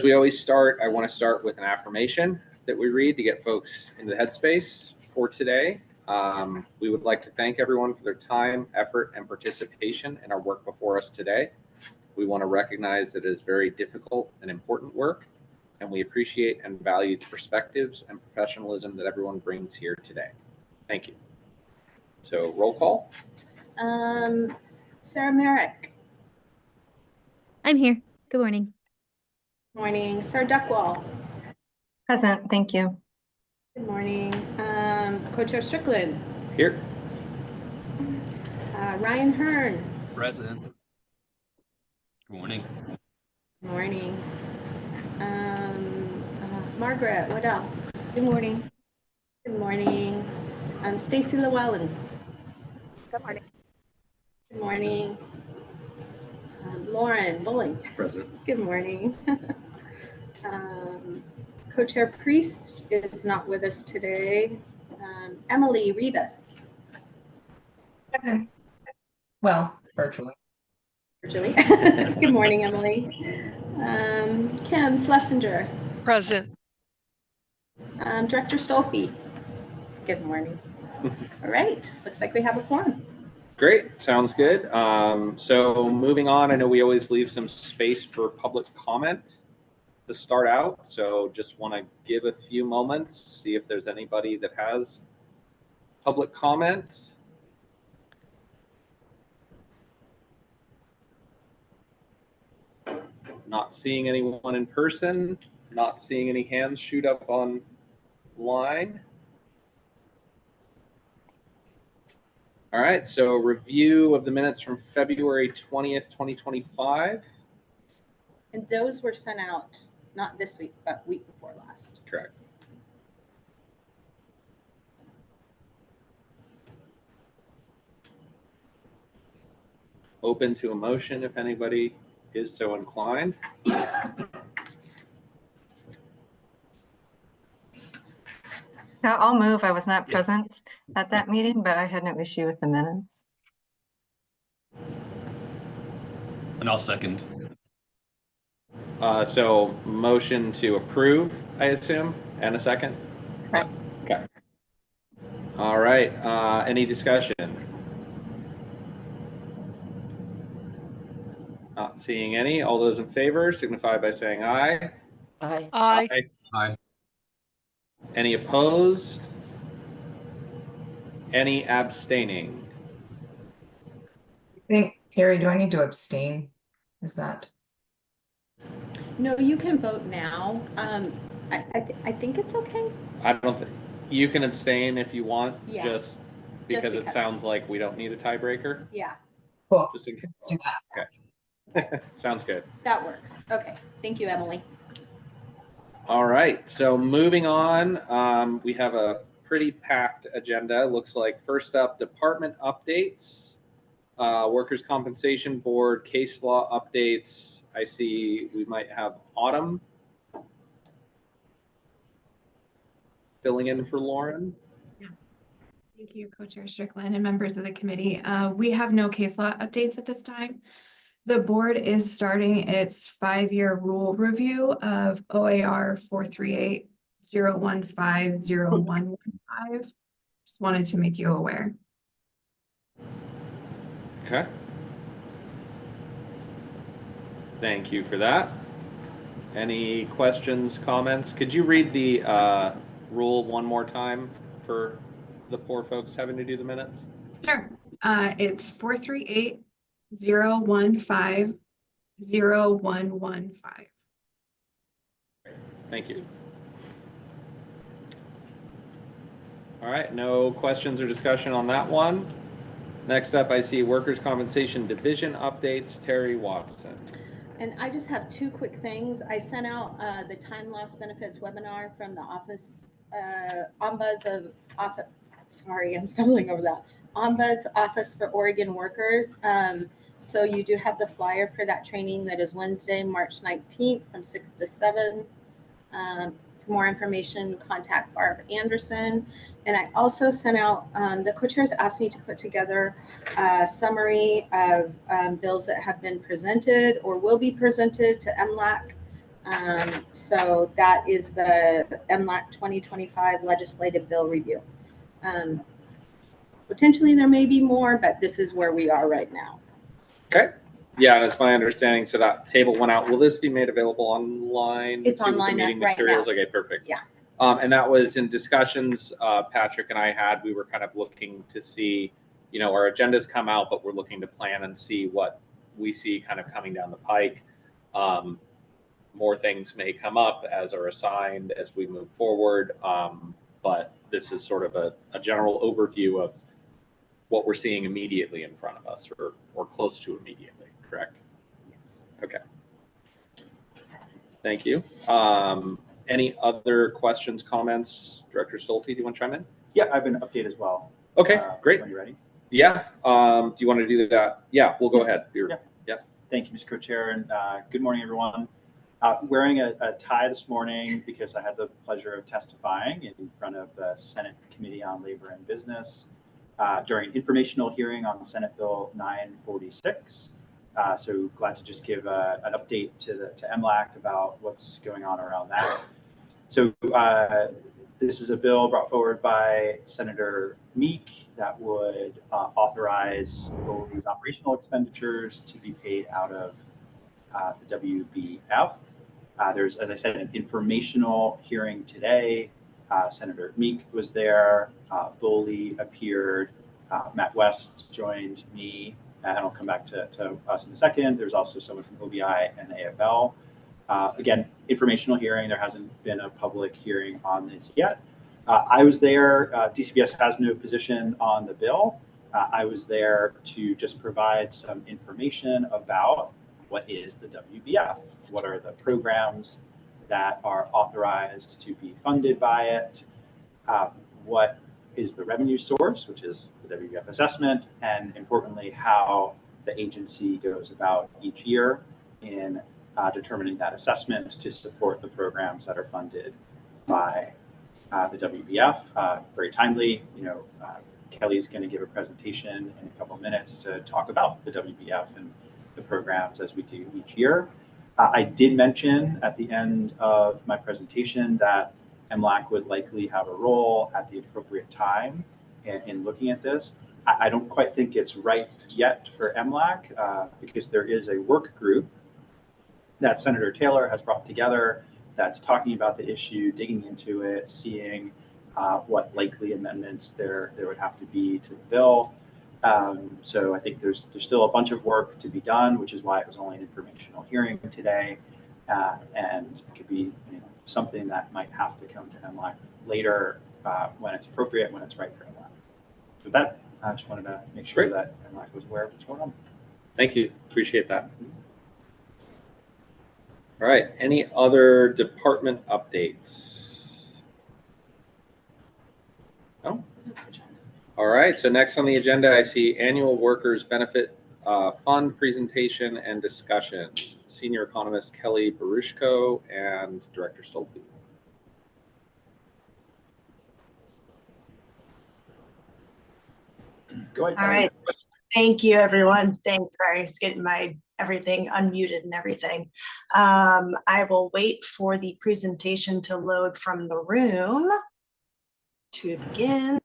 we always start, I want to start with an affirmation that we read to get folks into the headspace for today. We would like to thank everyone for their time, effort, and participation in our work before us today. We want to recognize that it is very difficult and important work, and we appreciate and value the perspectives and professionalism that everyone brings here today. Thank you. So roll call. Sarah Merrick. I'm here. Good morning. Morning. Sarah Duckwall. Present, thank you. Good morning. Co-Chair Strickland. Here. Ryan Hearn. Present. Good morning. Good morning. Margaret Waddell. Good morning. Good morning. Stacy Llewellyn. Good morning. Good morning. Lauren Bowling. Present. Good morning. Co-Chair Priest is not with us today. Emily Rivas. Present. Well, virtually. Virtually. Good morning, Emily. Kim Schlesinger. Present. Director Stolfe. Good morning. All right, looks like we have a quorum. Great, sounds good. So moving on, I know we always leave some space for public comment to start out. So just want to give a few moments, see if there's anybody that has public comment. Not seeing anyone in person, not seeing any hands shoot up online. All right, so review of the minutes from February 20th, 2025. And those were sent out, not this week, but week before last. Correct. Open to a motion if anybody is so inclined. Now I'll move. I was not present at that meeting, but I had no issue with the minutes. And I'll second. So motion to approve, I assume, and a second? Correct. Okay. All right, any discussion? Not seeing any. All those in favor signify by saying aye. Aye. Aye. Aye. Any opposed? Any abstaining? Terry, do I need to abstain? Is that? No, you can vote now. I think it's okay. I don't think, you can abstain if you want, Yeah. just because it sounds like we don't need a tiebreaker. Yeah, Cool. Just in case. Let's do that. Okay. Sounds good. that works. Okay, thank you, Emily. All right, so moving on, we have a pretty packed agenda. Looks like first up, department updates, Workers' Compensation Board case law updates. I see we might have Autumn filling in for Lauren. Thank you, Co-Chair Strickland and members of the committee. We have no case law updates at this time. The board is starting its 5-year rule review of OAR 438-015-0115. Just wanted to make you aware. Okay. Thank you for that. Any questions, comments? Could you read the rule one more time for the poor folks having to do the minutes? Sure. It's 438-015-0115. Thank you. All right, no questions or discussion on that one. Next up, I see Workers' Compensation Division updates, Terry Watson. And I just have two quick things. I sent out the time loss benefits webinar from the office, Ombuds Office for Oregon Workers. So you do have the flyer for that training that is Wednesday, March 19th from 6 to 7. For more information, contact Barb Anderson. And I also sent out, the co-chairs asked me to put together a summary of bills that have been presented or will be presented to MLAC So that is the MLAC 2025 legislative bill review. Potentially there may be more, but this is where we are right now. Okay. Yeah, and it's my understanding. So that table went out. Will this be made available online? It's too, with the online meeting right now. materials? Okay, perfect. Yeah. And that was in discussions Patrick and I had. We were kind of looking to see, our agendas come out, but we're looking to plan and see what we see kind of coming down the pike. More things may come up as are assigned as we move forward. But this is sort of a general overview of what we're seeing immediately in front of us, or close to immediately, correct? Yes. Okay. Thank you. Any other questions, comments? Director Stolte, do you want to chime in? Yeah, I have an update as well. Okay, great. When you're ready. Yeah. Do you want to do that? Yeah, we'll go ahead. Yeah. Thank you, Mr. Co-Chair, and good morning, everyone. Wearing a tie this morning because I had the pleasure of testifying in front of the Senate Committee on Labor and Business during an informational hearing on Senate Bill 946. So glad to just give an update to MLAC about what's going on around that. So this is a bill brought forward by Senator Meek that would authorize all these operational expenditures to be paid out of the WBF. There's, as I said, an informational hearing today. Senator Meek was there. Boley appeared. Matt West joined me. And I'll come back to us in a second. There's also someone from OBI and AFL. Again, informational hearing. There hasn't been a public hearing on this yet. I was there. DCBS has no position on the bill. I was there to just provide some information about what is the WBF, what are the programs that are authorized to be funded by it, what is the revenue source, which is the WBF assessment, and importantly, how the agency goes about each year in determining that assessment to support the programs that are funded by the WBF. Very timely, Kelly's going to give a presentation in a couple of minutes to talk about the WBF and the programs as we do each year. I did mention at the end of my presentation that MLAC would likely have a role at the appropriate time in looking at this. I don't quite think it's right yet for MLAC because there is a work group that Senator Taylor has brought together that's talking about the issue, digging into it, seeing what likely amendments there would have to be to the bill. So I think there's still a bunch of work to be done, which is why it was only an informational hearing today, and it could be something that might have to come to MLAC later when it's appropriate, when it's right for MLAC. So with that, I just wanted to make sure that MLAC was aware of what's going on. Thank you. Appreciate that. All right. Any other department updates? No? All right. So next on the agenda, I see annual workers benefit fund presentation and discussion. Senior economist Kelly Barushko and Director Stolte. Go ahead. All right. Thank you, everyone. Thanks. Sorry, just getting my everything unmuted and everything. I will wait for the presentation to load from the room to begin.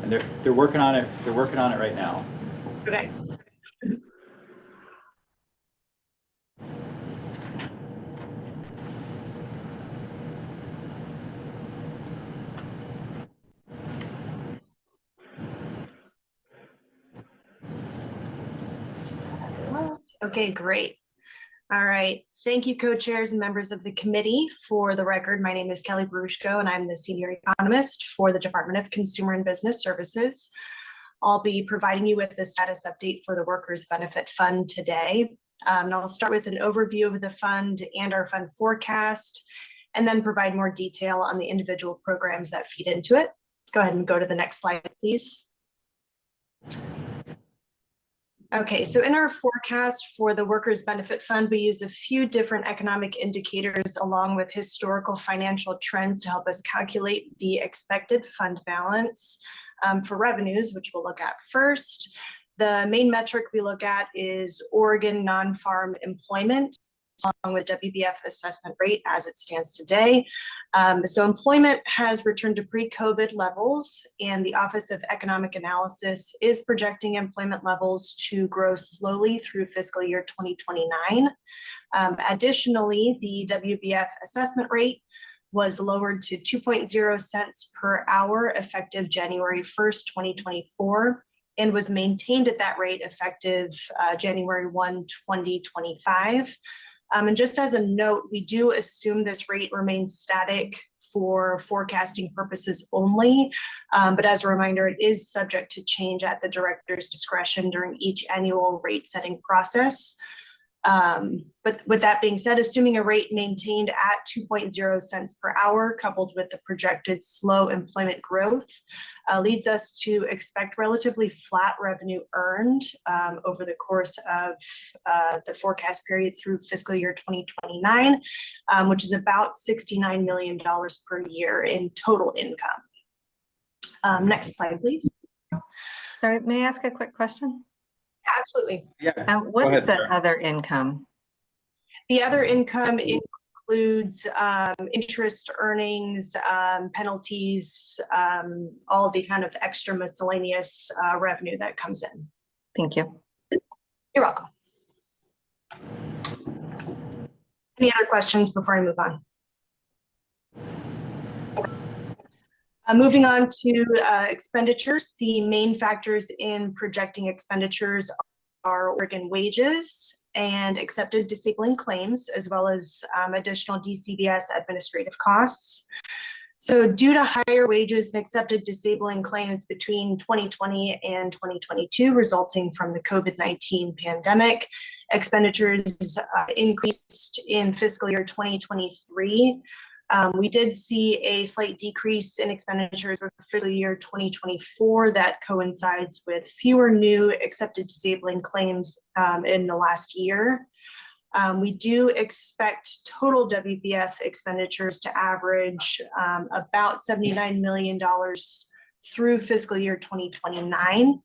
And they're working on it. They're working on it right now. Okay. Okay, great. All right. Thank you, co-chairs and members of the committee. For the record, my name is Kelly Barushko, and I'm the senior economist for the Department of Consumer and Business Services. I'll be providing you with the status update for the Workers Benefit Fund today. And I'll start with an overview of the fund and our fund forecast, and then provide more detail on the individual programs that feed into it. Go ahead and go to the next slide, please. Okay, so in our forecast for the Workers Benefit Fund, we use a few different economic indicators along with historical financial trends to help us calculate the expected fund balance for revenues, which we'll look at first. The main metric we look at is Oregon non-farm employment, along with WBF assessment rate as it stands today. So employment has returned to pre-COVID levels, and the Office of Economic Analysis is projecting employment levels to grow slowly through fiscal year 2029. Additionally, the WBF assessment rate was lowered to 2.0 cents per hour effective January 1st, 2024, and was maintained at that rate effective January 1, 2025. And just as a note, we do assume this rate remains static for forecasting purposes only. But as a reminder, it is subject to change at the director's discretion during each annual rate setting process. But with that being said, assuming a rate maintained at 2.0 cents per hour, coupled with the projected slow employment growth, leads us to expect relatively flat revenue earned over the course of the forecast period through fiscal year 2029, which is about $69 million per year in total income. Next slide, please. Sorry, may I ask a quick question? Absolutely. Yeah. What Go is ahead, the Sarah. other income? The other income includes interest earnings, penalties, all the kind of extra miscellaneous revenue that comes in. Thank you. You're welcome. Any other questions before I move on? Moving on to expenditures, the main factors in projecting expenditures are Oregon wages and accepted disabling claims, as well as additional DCBS administrative costs. So due to higher wages and accepted disabling claims between 2020 and 2022, resulting from the COVID-19 pandemic, expenditures increased in fiscal year 2023. We did see a slight decrease in expenditures for fiscal year 2024 that coincides with fewer new accepted disabling claims in the last year. We do expect total WBF expenditures to average about $79 million through fiscal year 2029.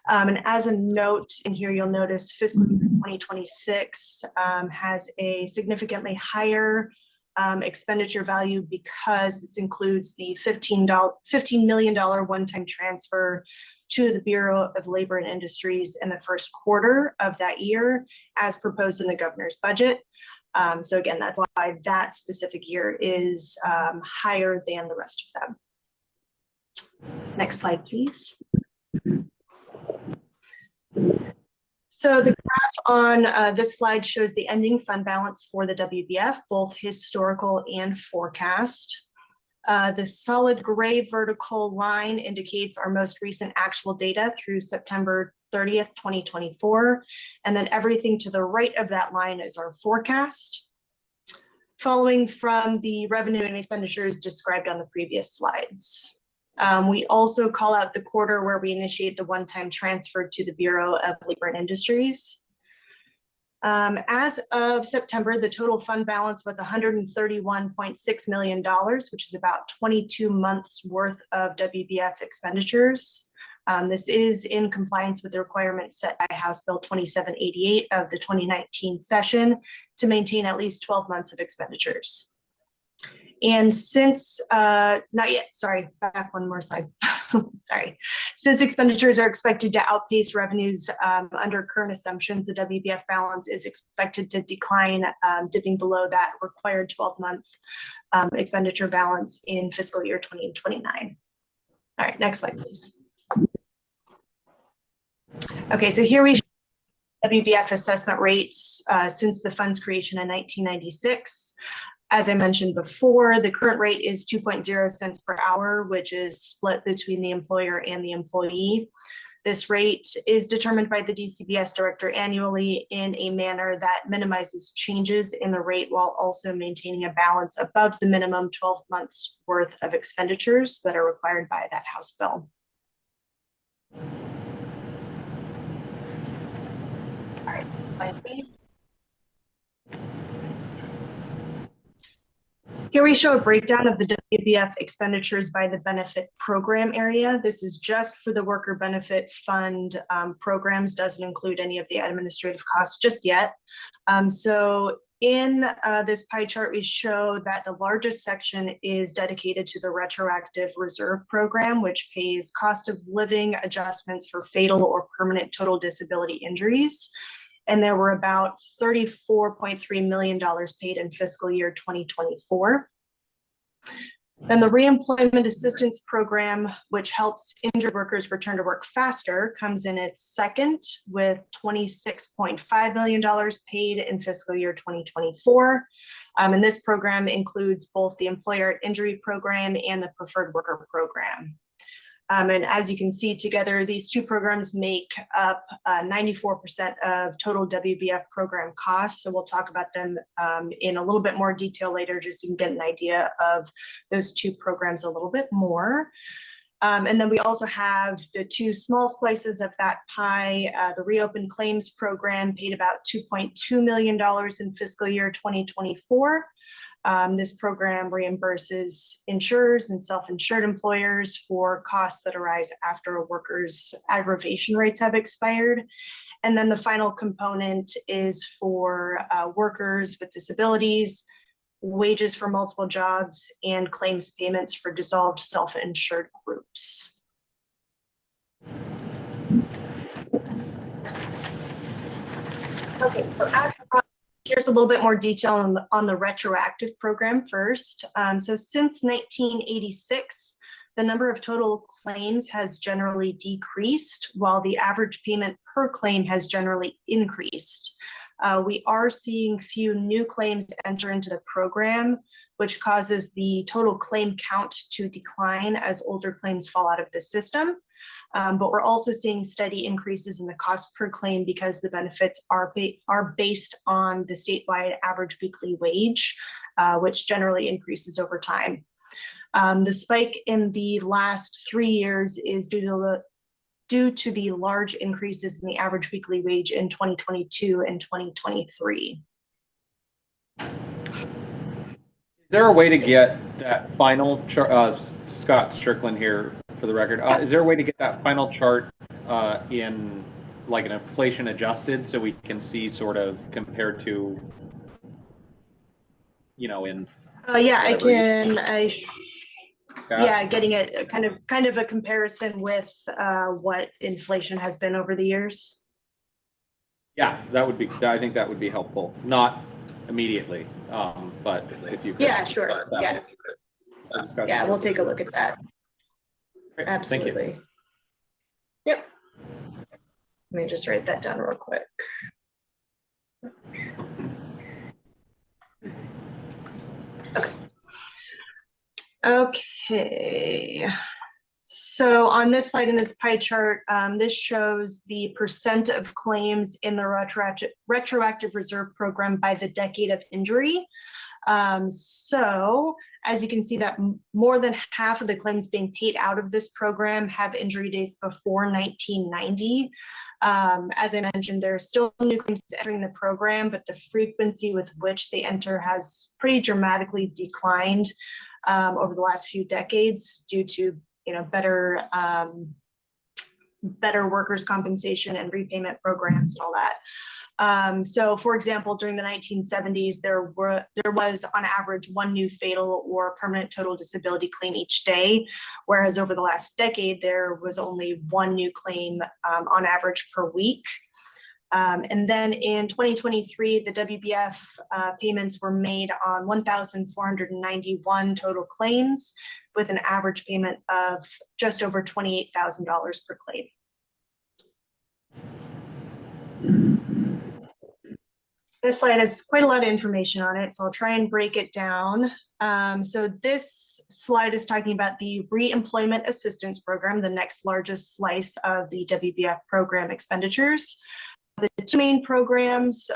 And as a note in here, you'll notice fiscal year 2026 has a significantly higher expenditure value because this includes the $15 million one-time transfer to the Bureau of Labor and Industries in the first quarter of that year, as proposed in the governor's budget. So again, that's why that specific year is higher than the rest of them. Next slide, please. So the graph on this slide shows the ending fund balance for the WBF, both historical and forecast. The solid gray vertical line indicates our most recent actual data through September 30th, 2024. And then everything to the right of that line is our forecast, following from the revenue and expenditures described on the previous slides. We also call out the quarter where we initiate the one-time transfer to the Bureau of Labor and Industries. As of September, the total fund balance was $131.6 million, which is about 22 months worth of WBF expenditures. This is in compliance with the requirements set by House Bill 2788 of the 2019 session to maintain at least 12 months of expenditures. And since, not yet, sorry, back one more slide. Sorry. Since expenditures are expected to outpace revenues under current assumptions, the WBF balance is expected to decline, dipping below that required 12-month expenditure balance in fiscal year 2029. All right, next slide, please. Okay, so here we show WBF assessment rates since the fund's creation in 1996. As I mentioned before, the current rate is 2.0 cents per hour, which is split between the employer and the employee. This rate is determined by the DCBS director annually in a manner that minimizes changes in the rate while also maintaining a balance above the minimum 12 months worth of expenditures that are required by that House bill. All right, next slide, please. Here we show a breakdown of the WBF expenditures by the benefit program area. This is just for the worker benefit fund programs, doesn't include any of the administrative costs just yet. So in this pie chart, we show that the largest section is dedicated to the retroactive reserve program, which pays cost of living adjustments for fatal or permanent total disability injuries. And there were about $34.3 million paid in fiscal year 2024. Then the reemployment assistance program, which helps injured workers return to work faster, comes in its second with $26.5 million paid in fiscal year 2024. And this program includes both the employer at injury program and the preferred worker program. And as you can see together, these two programs make up 94% of total WBF program costs. So we'll talk about them in a little bit more detail later, just so you can get an idea of those two programs a little bit more. And then we also have the two small slices of that pie. The reopened claims program paid about $2.2 million in fiscal year 2024. This program reimburses insurers and self-insured employers for costs that arise after a worker's aggravation rates have expired. And then the final component is for workers with disabilities, wages for multiple jobs, and claims payments for dissolved self-insured groups. Okay, so here's a little bit more detail on the retroactive program first. So since 1986, the number of total claims has generally decreased, while the average payment per claim has generally increased. We are seeing few new claims enter into the program, which causes the total claim count to decline as older claims fall out of the system. But we're also seeing steady increases in the cost per claim because the benefits are based on the statewide average weekly wage, which generally increases over time. The spike in the last 3 years is due to the large increases in the average weekly wage in 2022 and 2023. Is there a way to get that final chart, Scott Strickland here for the record, is there a way to get that final chart in like an inflation adjusted so we can see sort of compared to, you know, in yeah, I whatever can, Yeah. yeah, getting it kind of a comparison with what inflation has been over the years. Yeah, that would be, I think that would be helpful. Not immediately, but if you could. Yeah, sure. Yeah. Yeah, we'll take a look at that. Great. Absolutely. Thank you. Yep. Let me just write that down real quick. Okay. So on this slide in this pie chart, this shows the percent of claims in the retroactive reserve program by the decade of injury. So as you can see that more than half of the claims being paid out of this program have injury dates before 1990. As I mentioned, there are still new claims entering the program, but the frequency with which they enter has pretty dramatically declined over the last few decades due to better workers' compensation and repayment programs and all that. So for example, during the 1970s, there was on average one new fatal or permanent total disability claim each day, whereas over the last decade, there was only one new claim on average per week. And then in 2023, the WBF payments were made on 1,491 total claims with an average payment of just over $28,000 per claim. This slide has quite a lot of information on it, so I'll try and break it down. So this slide is talking about the reemployment assistance program, the next largest slice of the WBF program expenditures. The two main programs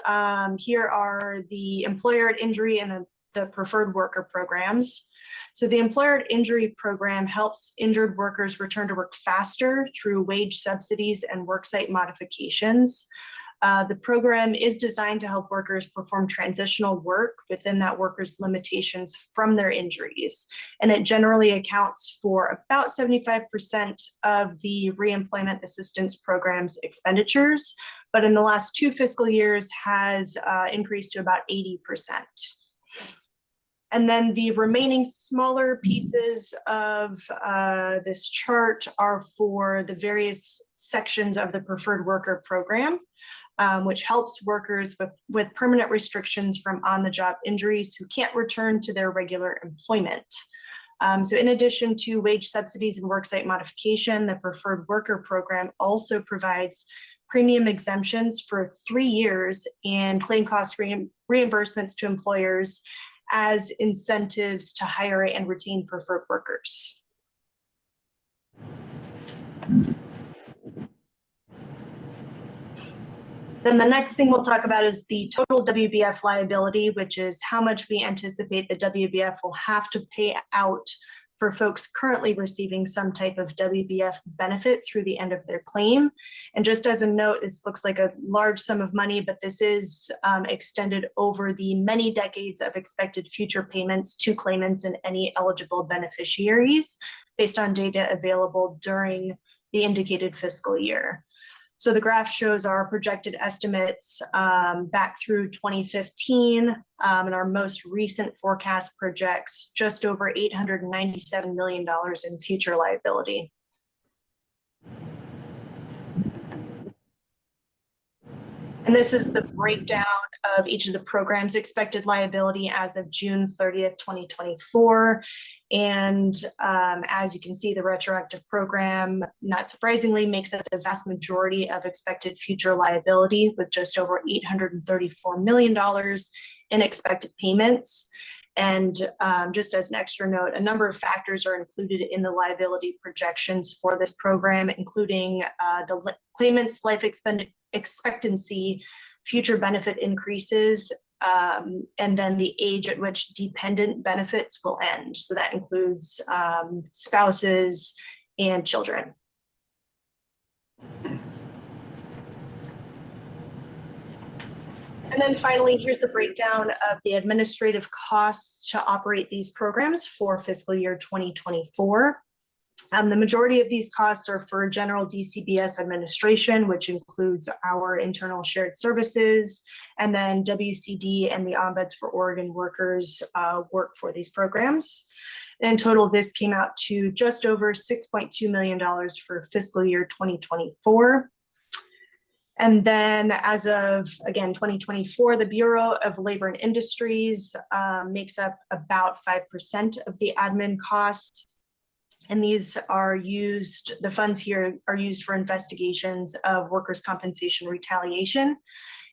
here are the employer at injury and the preferred worker programs. So the employer at injury program helps injured workers return to work faster through wage subsidies and worksite modifications. The program is designed to help workers perform transitional work within that worker's limitations from their injuries. And it generally accounts for about 75% of the reemployment assistance program's expenditures, but in the last 2 fiscal years has increased to about 80%. And then the remaining smaller pieces of this chart are for the various sections of the preferred worker program, which helps workers with permanent restrictions from on-the-job injuries who can't return to their regular employment. So in addition to wage subsidies and worksite modification, the preferred worker program also provides premium exemptions for 3 years and claim cost reimbursements to employers as incentives to hire and retain preferred workers. Then the next thing we'll talk about is the total WBF liability, which is how much we anticipate the WBF will have to pay out for folks currently receiving some type of WBF benefit through the end of their claim. And just as a note, this looks like a large sum of money, but this is extended over the many decades of expected future payments to claimants and any eligible beneficiaries based on data available during the indicated fiscal year. So the graph shows our projected estimates back through 2015, and our most recent forecast projects just over $897 million in future liability. And this is the breakdown of each of the program's expected liability as of June 30th, 2024. And as you can see, the retroactive program, not surprisingly, makes up the vast majority of expected future liability with just over $834 million in expected payments. And just as an extra note, a number of factors are included in the liability projections for this program, including the claimant's life expectancy, future benefit increases, and then the age at which dependent benefits will end. So that includes spouses and children. And then finally, here's the breakdown of the administrative costs to operate these programs for fiscal year 2024. The majority of these costs are for general DCBS administration, which includes our internal shared services, and then WCD and the Ombuds for Oregon Workers work for these programs. In total, this came out to just over $6.2 million for fiscal year 2024. And then as of, again, 2024, the Bureau of Labor and Industries makes up about 5% of the admin costs. And these are used, the funds here are used for investigations of workers' compensation retaliation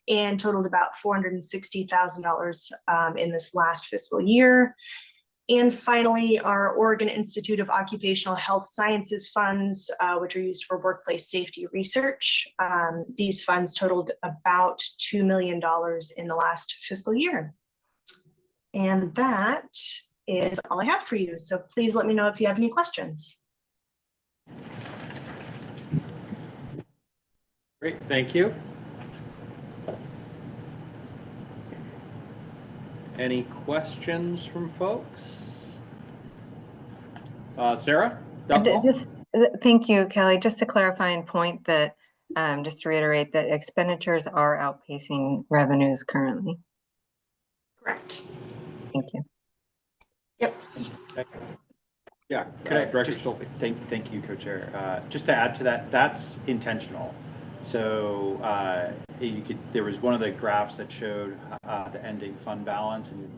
and totaled about $460,000 in this last fiscal year. And finally, our Oregon Institute of Occupational Health Sciences funds, which are used for workplace safety research. These funds totaled about $2 million in the last fiscal year. And that is all I have for you. So please let me know if you have any questions. Great, thank you. Any questions from folks? Sarah? Thank you, Kelly. Just a clarifying point that, just to reiterate that expenditures are outpacing revenues currently. Correct. Thank you. Yep. Yeah, Director Schulte. Thank you, Co-Chair. Just to add to that, that's intentional. So there was one of the graphs that showed the ending fund balance, and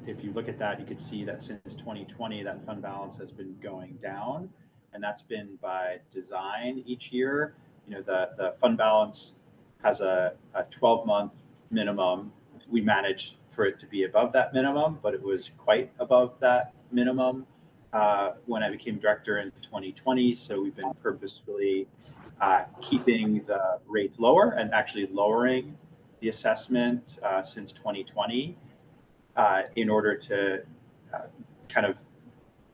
if you look at that, you could see that since 2020, that fund balance has been going down, and that's been by design each year. You know, the fund balance has a 12-month minimum. We managed for it to be above that minimum, but it was quite above that minimum when I became director in 2020. So we've been purposefully keeping the rate lower and actually lowering the assessment since 2020 in order to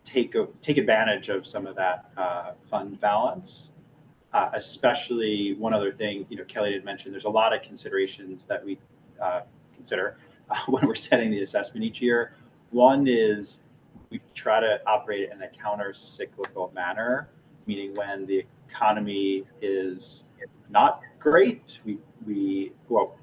take advantage of some of that fund balance. especially one other thing, Kelly had mentioned, there's a lot of considerations that we consider when we're setting the assessment each year. One is we try to operate in a counter-cyclical manner, meaning when the economy is not great, well,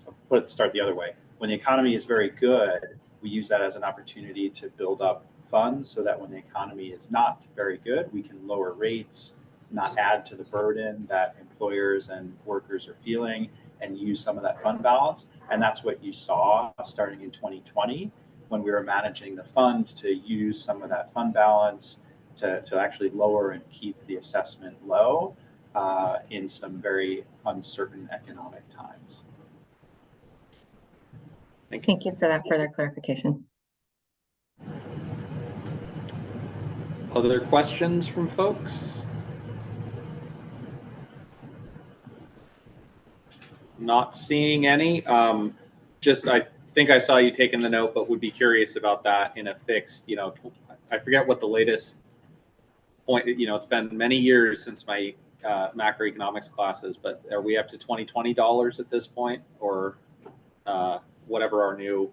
start the other way. When the economy is very good, we use that as an opportunity to build up funds so that when the economy is not very good, we can lower rates, not add to the burden that employers and workers are feeling, and use some of that fund balance. And that's what you saw starting in 2020 when we were managing the fund, to use some of that fund balance to actually lower and keep the assessment low in some very uncertain economic times. Thank you for that further clarification. Other questions from folks? Not seeing any. I think I saw you taking the note, but would be curious about that in a fixed, I forget what the latest point, it's been many years since my macroeconomics classes, but are we up to $2020 at this point, or whatever our new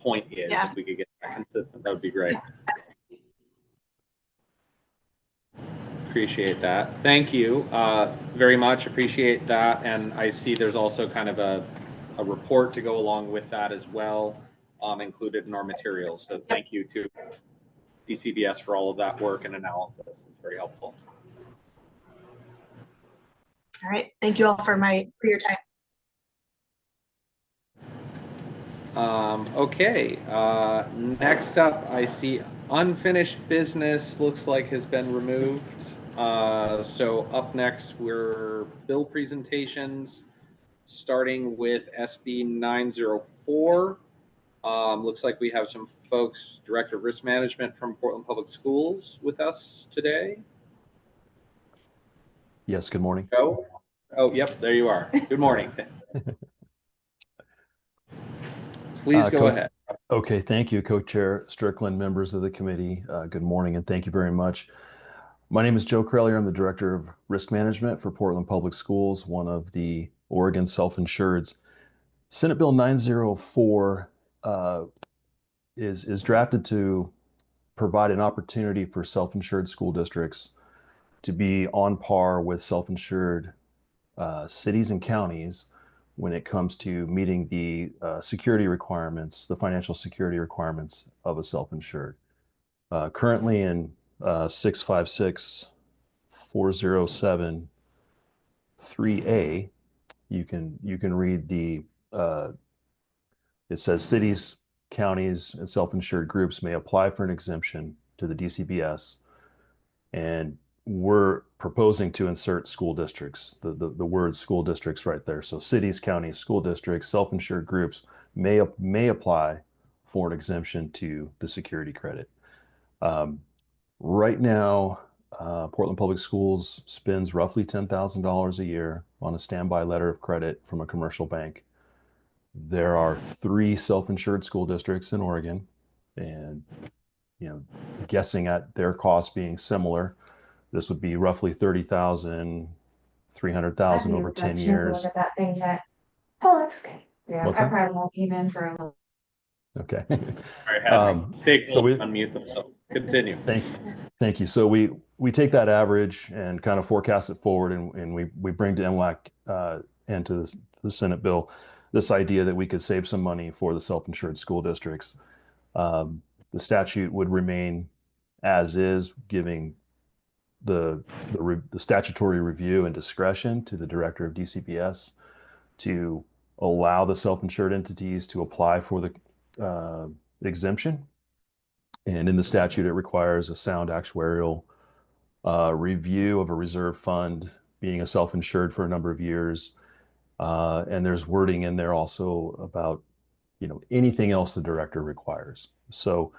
point is? Yeah. If we could get that consistent, that would be great. Appreciate that. Thank you very much. Appreciate that. And I see there's also kind of a report to go along with that as well, included in our materials. So thank you to DCBS for all of that work and analysis. It's very helpful. All right. Thank you all for your time. Okay. Next up, I see unfinished business looks like has been removed. So up next, we're bill presentations, starting with SB 904. Looks like we have some folks, Director of Risk Management from Portland Public Schools with us today. Yes, good morning. Oh, yep, there you are. Good morning. Please go ahead. Okay, thank you, Co-Chair Strickland, members of the committee. Good morning, and thank you very much. My name is Joe Crellier. I'm the Director of Risk Management for Portland Public Schools, one of the Oregon self-insureds. Senate Bill 904 is drafted to provide an opportunity for self-insured school districts to be on par with self-insured cities and counties when it comes to meeting the security requirements, the financial security requirements of a self-insured. Currently in 656-407 3A, you can read the it says cities, counties, and self-insured groups may apply for an exemption to the DCBS, and we're proposing to insert school districts, the word school districts right there. So cities, counties, school districts, self-insured groups may apply for an exemption to the security credit. Right now, Portland Public Schools spends roughly $10,000 a year on a standby letter of credit from a commercial bank. There are 3 self-insured school districts in Oregon, and guessing at their costs being similar, this would be roughly $30,000, $300,000 over 10 years. Look at that thing that, oh, that's okay. Yeah, What's I that? probably won't even for a moment. Okay. All right, stay so we unmute themselves. Continue. Thank you. So we take that average and kind of forecast it forward, and we bring to MLAC into the Senate bill this idea that we could save some money for the self-insured school districts. The statute would remain as is, giving the statutory review and discretion to the Director of DCBS to allow the self-insured entities to apply for the exemption. And in the statute, it requires a sound actuarial review of a reserve fund being a self-insured for a number of years. And there's wording in there also about anything else the director requires. So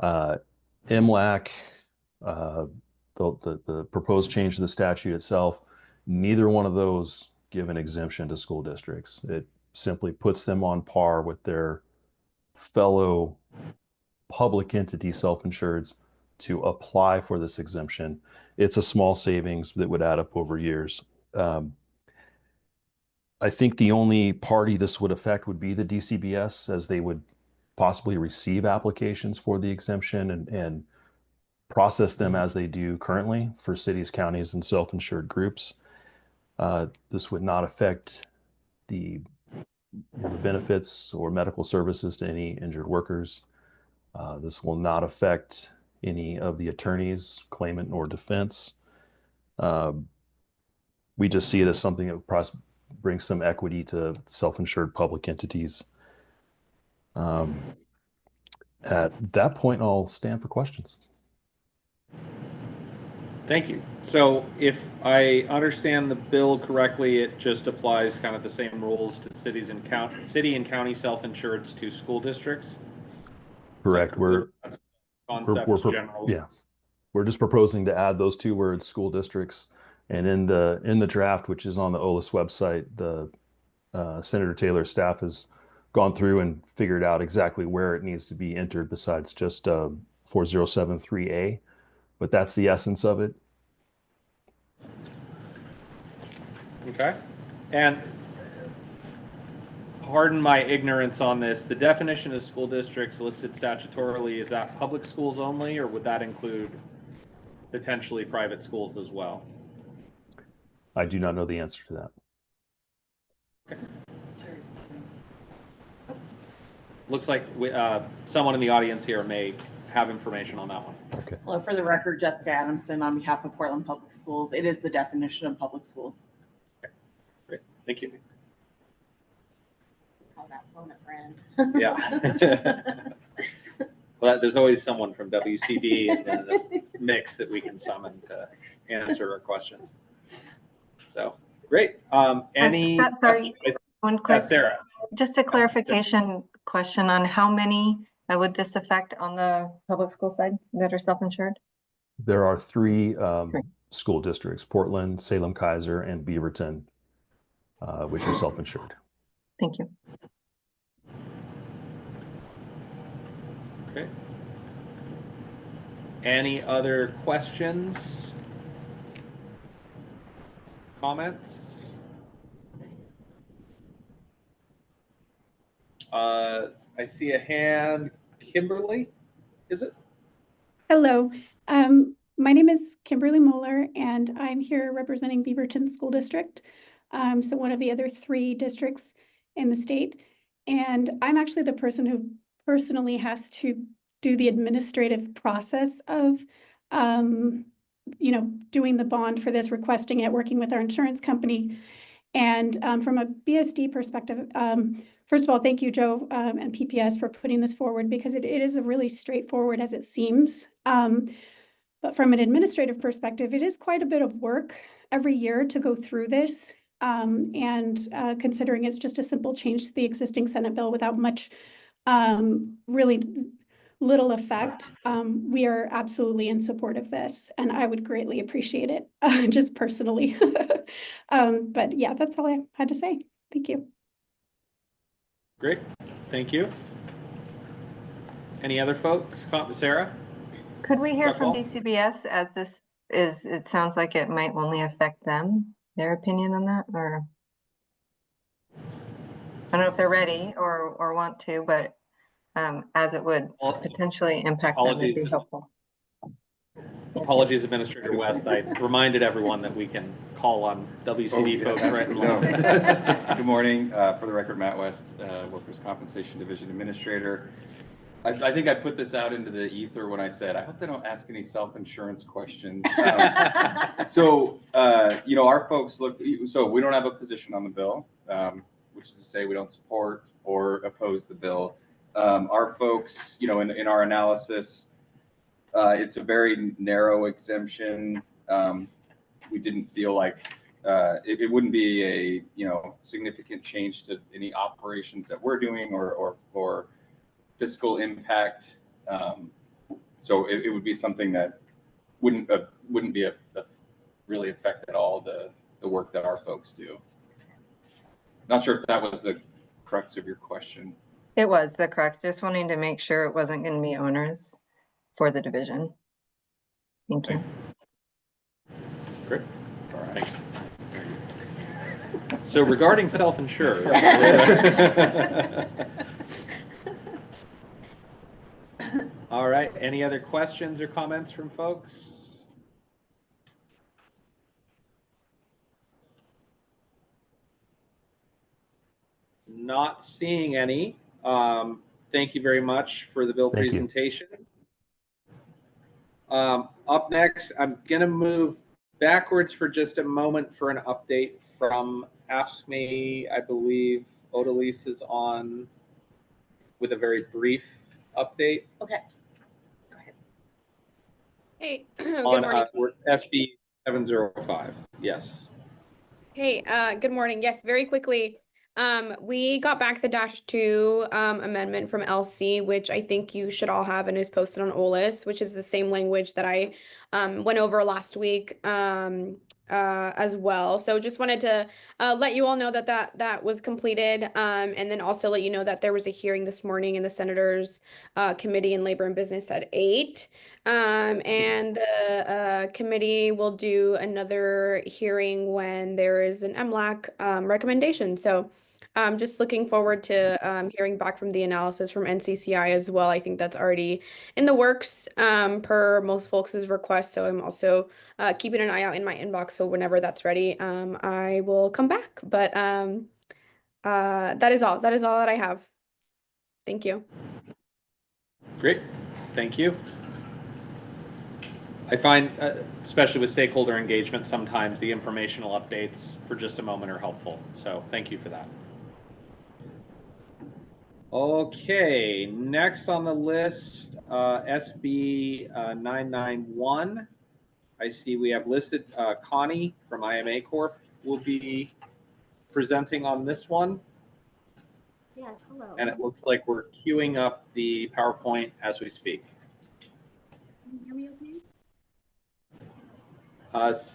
MLAC, the proposed change to the statute itself, neither one of those give an exemption to school districts. It simply puts them on par with their fellow public entity self-insureds to apply for this exemption. It's a small savings that would add up over years. I think the only party this would affect would be the DCBS, as they would possibly receive applications for the exemption and process them as they do currently for cities, counties, and self-insured groups. This would not affect the benefits or medical services to any injured workers. This will not affect any of the attorneys, claimant or defense. We just see it as something that would bring some equity to self-insured public entities. At that point, I'll stand for questions. Thank you. So if I understand the bill correctly, it just applies kind of the same rules to city and county self-insureds to school districts? Correct. Concepts generally. Yeah. We're just proposing to add those two words, school districts. And in the draft, which is on the OLIS website, the Senator Taylor's staff has gone through and figured out exactly where it needs to be entered besides just 4073A. But that's the essence of it. Okay. And pardon my ignorance on this, the definition of school districts listed statutorily, is that public schools only, or would that include potentially private schools as well? I do not know the answer to that. Okay. Looks like someone in the audience here may have information on that one. Okay. Hello, for the record, Jessica Adamson on behalf of Portland Public Schools. It is the definition of public schools. Okay. Great. Thank you. Call that phone a friend. Yeah. Well, there's always someone from WCB in the mix that we can summon to answer our questions. So great. Scott, sorry, one quick, Sarah. just a clarification question on how many would this affect on the public school side that are self-insured? There are three school districts, Portland, Salem Kaiser, and Beaverton, which are self-insured. Thank you. Okay. Any other questions? Comments? I see a hand. Kimberly, is it? Hello, my name is Kimberly Moeller, and I'm here representing Beaverton School District. So one of the other three districts in the state. And I'm actually the person who personally has to do the administrative process of, doing the bond for this, requesting it, working with our insurance company. And from a BSD perspective, first of all, thank you, Joe, and PPS for putting this forward, because it is a really straightforward as it seems. But from an administrative perspective, it is quite a bit of work every year to go through this. And considering it's just a simple change to the existing Senate bill without much, really little effect, we are absolutely in support of this, and I would greatly appreciate it, just personally. But yeah, that's all I had to say. Thank you. Great, thank you. Any other folks? Sarah? Could we hear from Paul? DCBS, as this is, it sounds like it might only affect them, their opinion on that, or? I don't know if they're ready or want to, but as it would potentially impact them, it'd be helpful. Apologies, Administrator West. I reminded everyone that we can call on WCD folks right and left. Good morning. For the record, Matt West, Workers Compensation Division Administrator. I think I put this out into the ether when I said, I hope they don't ask any self-insurance questions. Our folks so we don't have a position on the bill, which is to say we don't support or oppose the bill. Our folks, in our analysis, it's a very narrow exemption. We didn't feel like it wouldn't be a significant change to any operations that we're doing or fiscal impact. So it would be something that wouldn't be really affect at all the work that our folks do. Not sure if that was the crux of your question. It was the crux, just wanting to make sure it wasn't going to be onerous for the division. Thank you. Great. All right. So regarding self-insured. All right, any other questions or comments from folks? Not seeing any. Thank you very much for the bill Thank you. presentation. Up next, I'm going to move backwards for just a moment for an update from AFSCME. I believe Odalise is on with a very brief update. Okay. Go ahead. Hey, good On morning. we're SB 705. Yes. Hey, good morning. Yes, very quickly. We got back the -2 amendment from LC, which I think you should all have and is posted on OLIS, which is the same language that I went over last week as well. So just wanted to let you all know that that was completed, and then also let you know that there was a hearing this morning in the Senators Committee in Labor and Business at 8. And the committee will do another hearing when there is an MLAC recommendation. So just looking forward to hearing back from the analysis from NCCI as well. I think that's already in the works per most folks' request. So I'm also keeping an eye out in my inbox. So whenever that's ready, I will come back. But that is all. That is all that I have. Thank you. Great. Thank you. I find, especially with stakeholder engagement, sometimes the informational updates for just a moment are helpful. So thank you for that. Okay, next on the list, SB 991. I see we have listed Connie from IMA Corp will be presenting on this one. Yes, hello. And it looks like we're queuing up the PowerPoint as we speak. Can you hear me okay?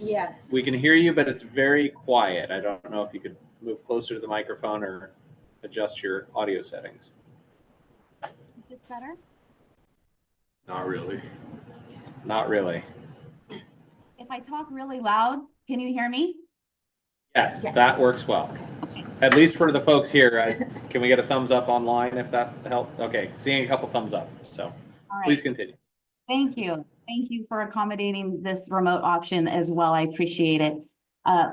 Yes. We can hear you, but it's very quiet. I don't know if you could move closer to the microphone or adjust your audio settings. Is this better? Not really. Not really. If I talk really loud, can you hear me? Yes, Yes. that works well. At least for the folks here. Can we get a thumbs up online if that helped? Okay, seeing a couple thumbs up. So All right. please continue. Thank you. Thank you for accommodating this remote option as well. I appreciate it.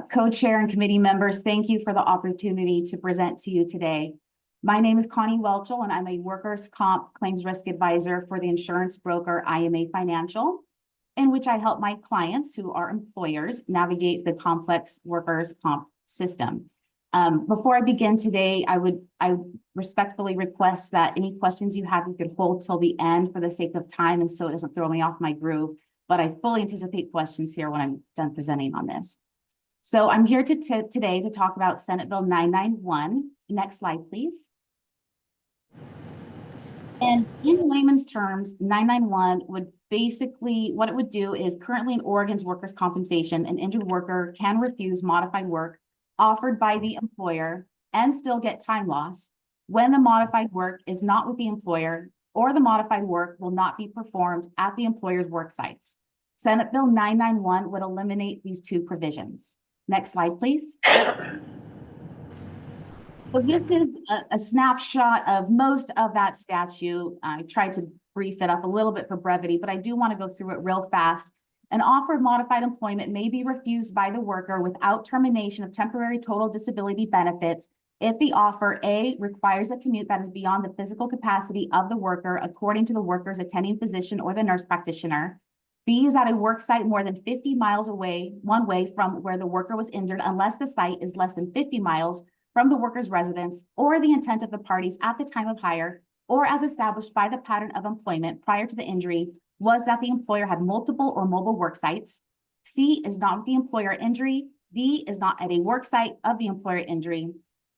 Co-chair and committee members, thank you for the opportunity to present to you today. My name is Connie Welchel, and I'm a workers' comp claims risk advisor for the insurance broker IMA Financial, in which I help my clients, who are employers, navigate the complex workers' comp system. Before I begin today, I respectfully request that any questions you have, you could hold till the end for the sake of time and so it doesn't throw me off my groove. But I fully anticipate questions here when I'm done presenting on this. So I'm here today to talk about Senate Bill 991. Next slide, please. And in layman's terms, 991 would basically, what it would do is currently in Oregon's workers' compensation, an injured worker can refuse modified work offered by the employer and still get time loss when the modified work is not with the employer or the modified work will not be performed at the employer's work sites. Senate Bill 991 would eliminate these two provisions. Next slide, please. So this is a snapshot of most of that statute. I tried to brief it up a little bit for brevity, but I do want to go through it real fast. An offer of modified employment may be refused by the worker without termination of temporary total disability benefits if the offer A, requires a commute that is beyond the physical capacity of the worker according to the worker's attending physician or the nurse practitioner. B, is at a work site more than 50 miles away, one way from where the worker was injured unless the site is less than 50 miles from the worker's residence or the intent of the parties at the time of hire or as established by the pattern of employment prior to the injury was that the employer had multiple or mobile work sites. C, is not with the employer injury. D, is not at a work site of the employer injury.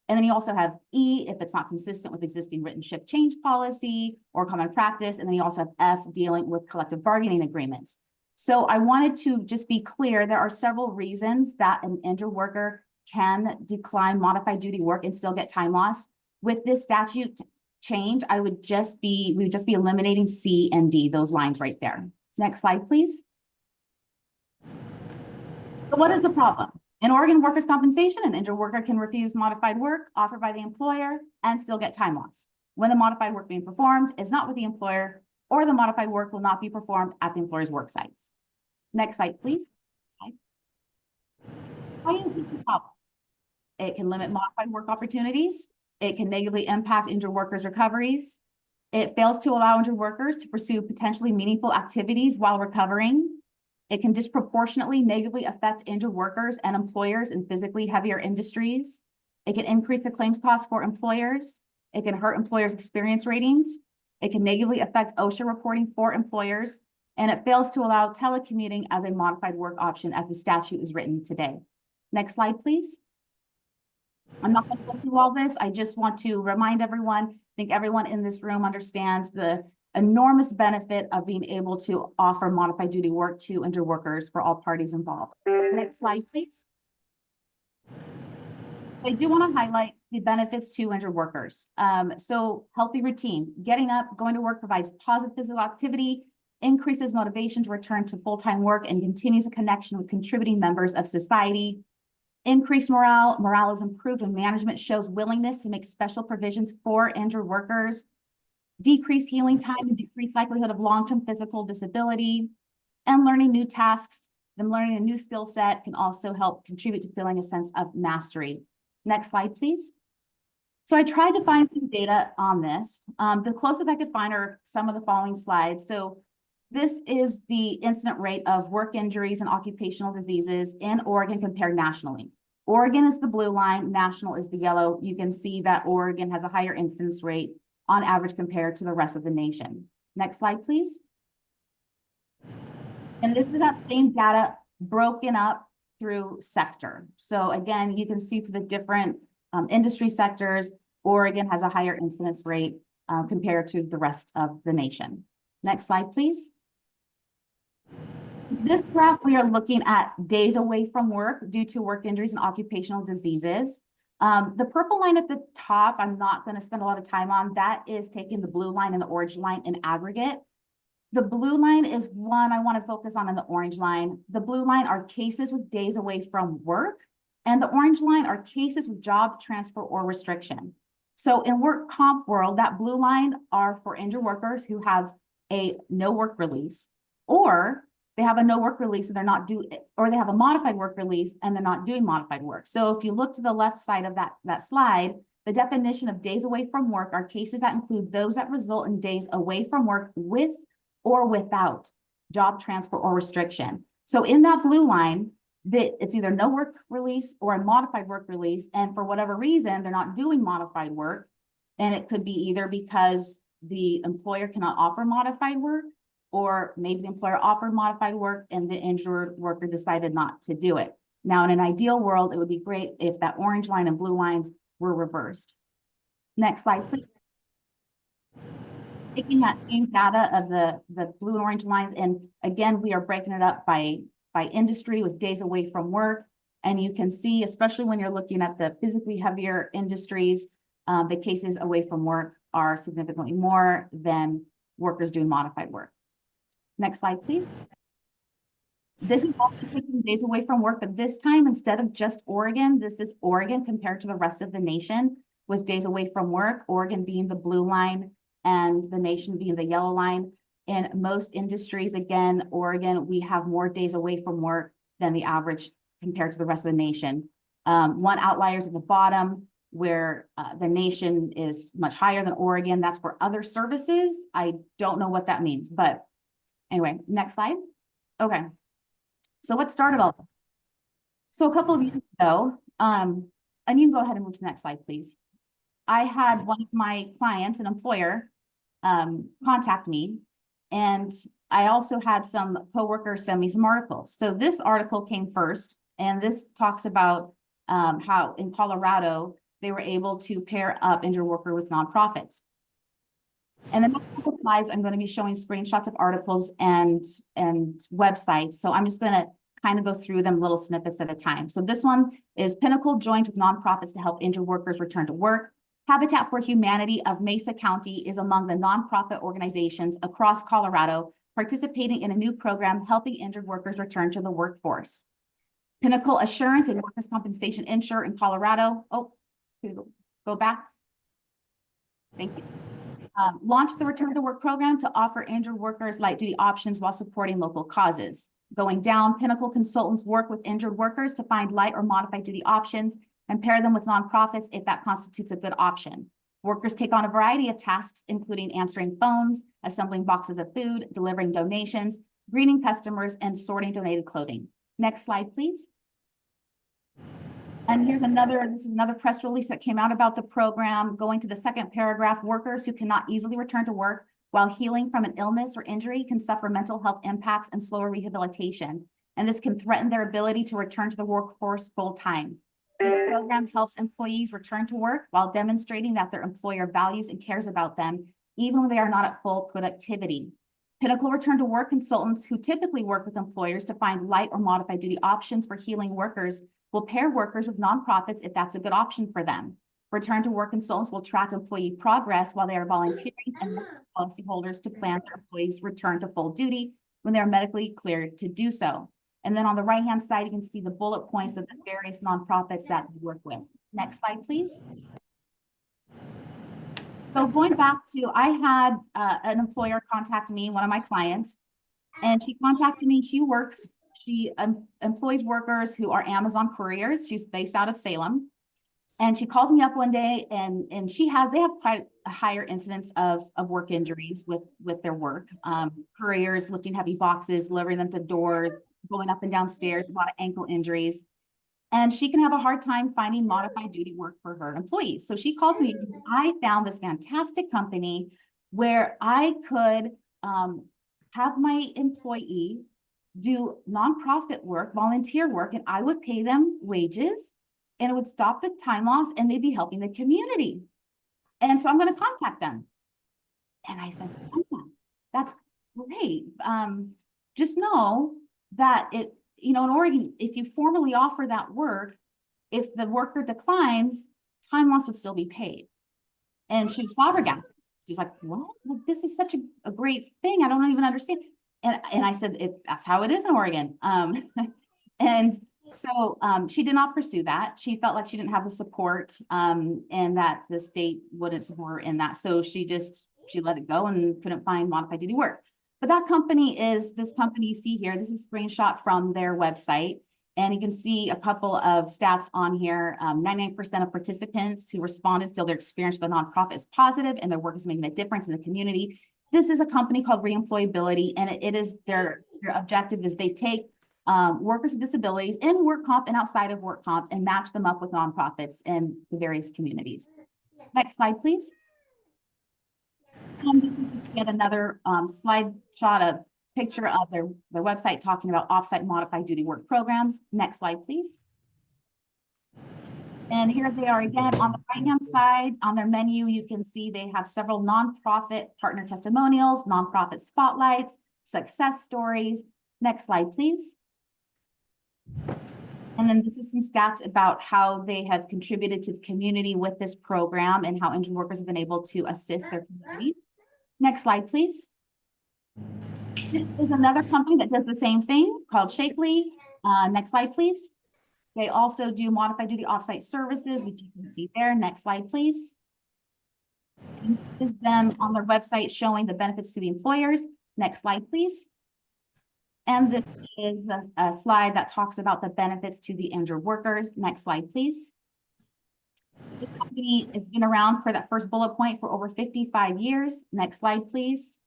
And then you also have E, if it's not consistent with existing written shift change policy or common practice. And then you also have F, dealing with collective bargaining agreements. So I wanted to just be clear, there are several reasons that an injured worker can decline modified duty work and still get time loss. With this statute change, we would just be eliminating C and D, those lines right there. Next slide, please. So what is the problem? In Oregon workers' compensation, an injured worker can refuse modified work offered by the employer and still get time loss when the modified work being performed is not with the employer, or the modified work will not be performed at the employer's work sites. Next slide, please. Why is this a problem? It can limit modified work opportunities. It can negatively impact injured workers' recoveries. It fails to allow injured workers to pursue potentially meaningful activities while recovering. It can disproportionately negatively affect injured workers and employers in physically heavier industries. It can increase the claims costs for employers. It can hurt employers' experience ratings. It can negatively affect OSHA reporting for employers. And it fails to allow telecommuting as a modified work option as the statute is written today. Next slide, please. I'm not going to go through all this. I just want to remind everyone, I think everyone in this room understands the enormous benefit of being able to offer modified duty work to injured workers for all parties involved. Next slide, please. I do want to highlight the benefits to injured workers. So healthy routine, getting up, going to work provides positive physical activity, increases motivation to return to full-time work, and continues a connection with contributing members of society. Increased morale. Morale is improved when management shows willingness to make special provisions for injured workers. Decreased healing time and decreased likelihood of long-term physical disability. And learning new tasks, then learning a new skill set can also help contribute to feeling a sense of mastery. Next slide, please. So I tried to find some data on this. The closest I could find are some of the following slides. So this is the incident rate of work injuries and occupational diseases in Oregon compared nationally. Oregon is the blue line, national is the yellow. You can see that Oregon has a higher incidence rate on average compared to the rest of the nation. Next slide, please. And this is that same data broken up through sector. So again, you can see for the different industry sectors, Oregon has a higher incidence rate compared to the rest of the nation. Next slide, please. This graph, we are looking at days away from work due to work injuries and occupational diseases. The purple line at the top, I'm not going to spend a lot of time on. That is taking the blue line and the orange line in aggregate. The blue line is one I want to focus on in the orange line. The blue line are cases with days away from work, and the orange line are cases with job transfer or restriction. So in work comp world, that blue line are for injured workers who have a no work release, or they have a no work release and they're not due, or they have a modified work release and they're not doing modified work. So if you look to the left side of that slide, the definition of days away from work are cases that include those that result in days away from work with or without job transfer or restriction. So in that blue line, it's either no work release or a modified work release. And for whatever reason, they're not doing modified work. And it could be either because the employer cannot offer modified work, or maybe the employer offered modified work and the injured worker decided not to do it. Now, in an ideal world, it would be great if that orange line and blue lines were reversed. Next slide, please. Taking that same data of the blue and orange lines, and again, we are breaking it up by industry with days away from work. And you can see, especially when you're looking at the physically heavier industries, the cases away from work are significantly more than workers doing modified work. Next slide, please. This is also taking days away from work, but this time, instead of just Oregon, this is Oregon compared to the rest of the nation with days away from work, Oregon being the blue line and the nation being the yellow line. In most industries, again, Oregon, we have more days away from work than the average compared to the rest of the nation. One outlier is at the bottom, where the nation is much higher than Oregon. That's for other services. I don't know what that means, but anyway, next slide. Okay. So what started all this? So a couple of years ago, and you can go ahead and move to the next slide, please. I had one of my clients, an employer, contact me, and I also had some coworkers send me some articles. So this article came first, and this talks about how in Colorado, they were able to pair up injured worker with nonprofits. And the next couple of slides, I'm going to be showing screenshots of articles and websites. So I'm just going to kind of go through them little snippets at a time. So this one is Pinnacle joined with nonprofits to help injured workers return to work. Habitat for Humanity of Mesa County is among the nonprofit organizations across Colorado participating in a new program helping injured workers return to the workforce. Pinnacle Assurance and Workers' Compensation Insurer in Colorado. Oh, go back. Thank you. Launched the Return to Work program to offer injured workers light duty options while supporting local causes. Going down, Pinnacle consultants work with injured workers to find light or modified duty options and pair them with nonprofits if that constitutes a good option. Workers take on a variety of tasks, including answering phones, assembling boxes of food, delivering donations, greeting customers, and sorting donated clothing. Next slide, please. And here's this is another press release that came out about the program. Going to the second paragraph, workers who cannot easily return to work while healing from an illness or injury can suffer mental health impacts and slower rehabilitation. And this can threaten their ability to return to the workforce full time. This program helps employees return to work while demonstrating that their employer values and cares about them, even when they are not at full productivity. Pinnacle Return to Work consultants who typically work with employers to find light or modified duty options for healing workers will pair workers with nonprofits if that's a good option for them. Return to Work consultants will track employee progress while they are volunteering and work with policyholders to plan their employees' return to full duty when they are medically cleared to do so. And then on the right-hand side, you can see the bullet points of the various nonprofits that we work with. Next slide, please. So going back to, I had an employer contact me, one of my clients, and she contacted me. She employs workers who are Amazon couriers. She's based out of Salem. And she calls me up one day and they have quite a higher incidence of work injuries with their work. Couriers lifting heavy boxes, delivering them to doors, going up and down stairs, a lot of ankle injuries. And she can have a hard time finding modified duty work for her employees. So she calls me, I found this fantastic company where I could have my employee do nonprofit work, volunteer work, and I would pay them wages and it would stop the time loss and they'd be helping the community. And so I'm going to contact them. And I said, oh, that's great. Just know that in Oregon, if you formally offer that work, if the worker declines, time loss would still be paid. And she was flabbergasted. She's like, what? Like, this is such a great thing. I don't even understand. And I said, that's how it is in Oregon. And so she did not pursue that. She felt like she didn't have the support and that the state wouldn't support her in that. So she let it go and couldn't find modified duty work. But that company is this company you see here. This is a screenshot from their website. And you can see a couple of stats on here. 99% of participants who responded feel their experience with a nonprofit is positive and their work is making a difference in the community. This is a company called Reemployability, and it is their objective is they take workers with disabilities in work comp and outside of work comp and match them up with nonprofits in the various communities. Next slide, please. And this is just yet another slide shot, a picture of their website talking about offsite modified duty work programs. Next slide, please. And here they are again on the right-hand side. On their menu, you can see they have several nonprofit partner testimonials, nonprofit spotlights, success stories. Next slide, please. And then this is some stats about how they have contributed to the community with this program and how injured workers have been able to assist their community. Next slide, please. This is another company that does the same thing called Shakely. Next slide, please. They also do modified duty offsite services, which you can see there. Next slide, please. And this is them on their website showing the benefits to the employers. Next slide, please. And this is a slide that talks about the benefits to the injured workers. Next slide, please. This company has been around for that first bullet point for over 55 years. Next slide, please.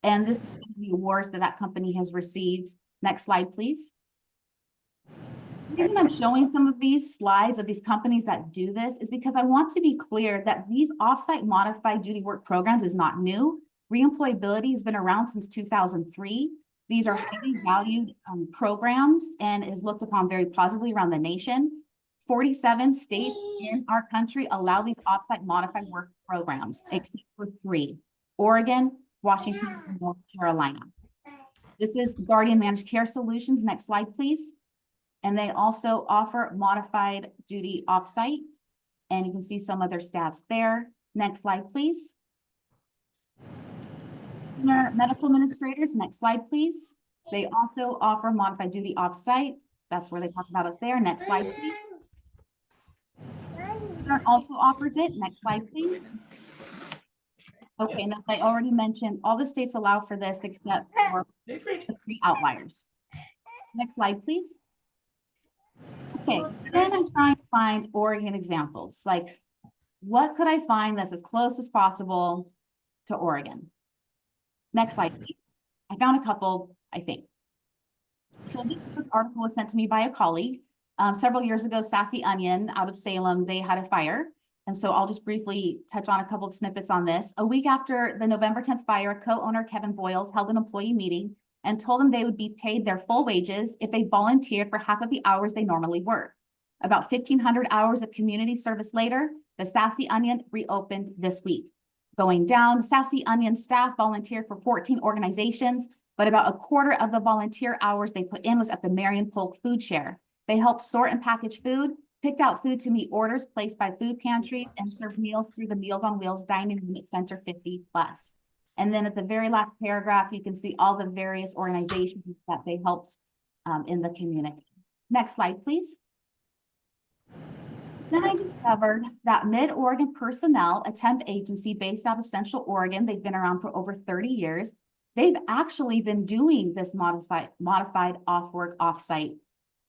And this is the awards that company has received. Next slide, please. The reason I'm showing some of these slides of these companies that do this is because I want to be clear that these offsite modified duty work programs is not new. Reemployability has been around since 2003. These are highly valued programs and is looked upon very positively around the nation. 47 states in our country allow these offsite modified work programs, except for 3, Oregon, Washington, and North Carolina. This is Guardian Managed Care Solutions. Next slide, please. And they also offer modified duty offsite. And you can see some of their stats there. Next slide, please. Senior medical administrators, next slide, please. They also offer modified duty off-site. That's where they talk about it there. Next slide, please. Senior also offers it. Next slide, please. Okay, and as I already mentioned, all the states allow for this except for the 3 outliers. Next slide, please. Okay, then I'm trying to find Oregon examples. Like, what could I find that's as close as possible to Oregon? Next slide, please. I found a couple, I think. So this article was sent to me by a colleague. Several years ago, Sassy Onion out of Salem, they had a fire. And so I'll just briefly touch on a couple of snippets on this. A week after the November 10th fire, co-owner Kevin Boyles held an employee meeting and told them they would be paid their full wages if they volunteered for half of the hours they normally work. About 1,500 hours of community service later, the Sassy Onion reopened this week. Going down, Sassy Onion staff volunteered for 14 organizations, but about a quarter of the volunteer hours they put in was at the Marion Polk Food Share. They helped sort and package food, picked out food to meet orders placed by food pantries, and served meals through the Meals on Wheels Dining Unit Center 50+. And then at the very last paragraph, you can see all the various organizations that they helped in the community. Next slide, please. Then I discovered that Mid-Oregon Personnel, a temp agency based out of Central Oregon, they've been around for over 30 years. They've actually been doing this modified off-work, off-site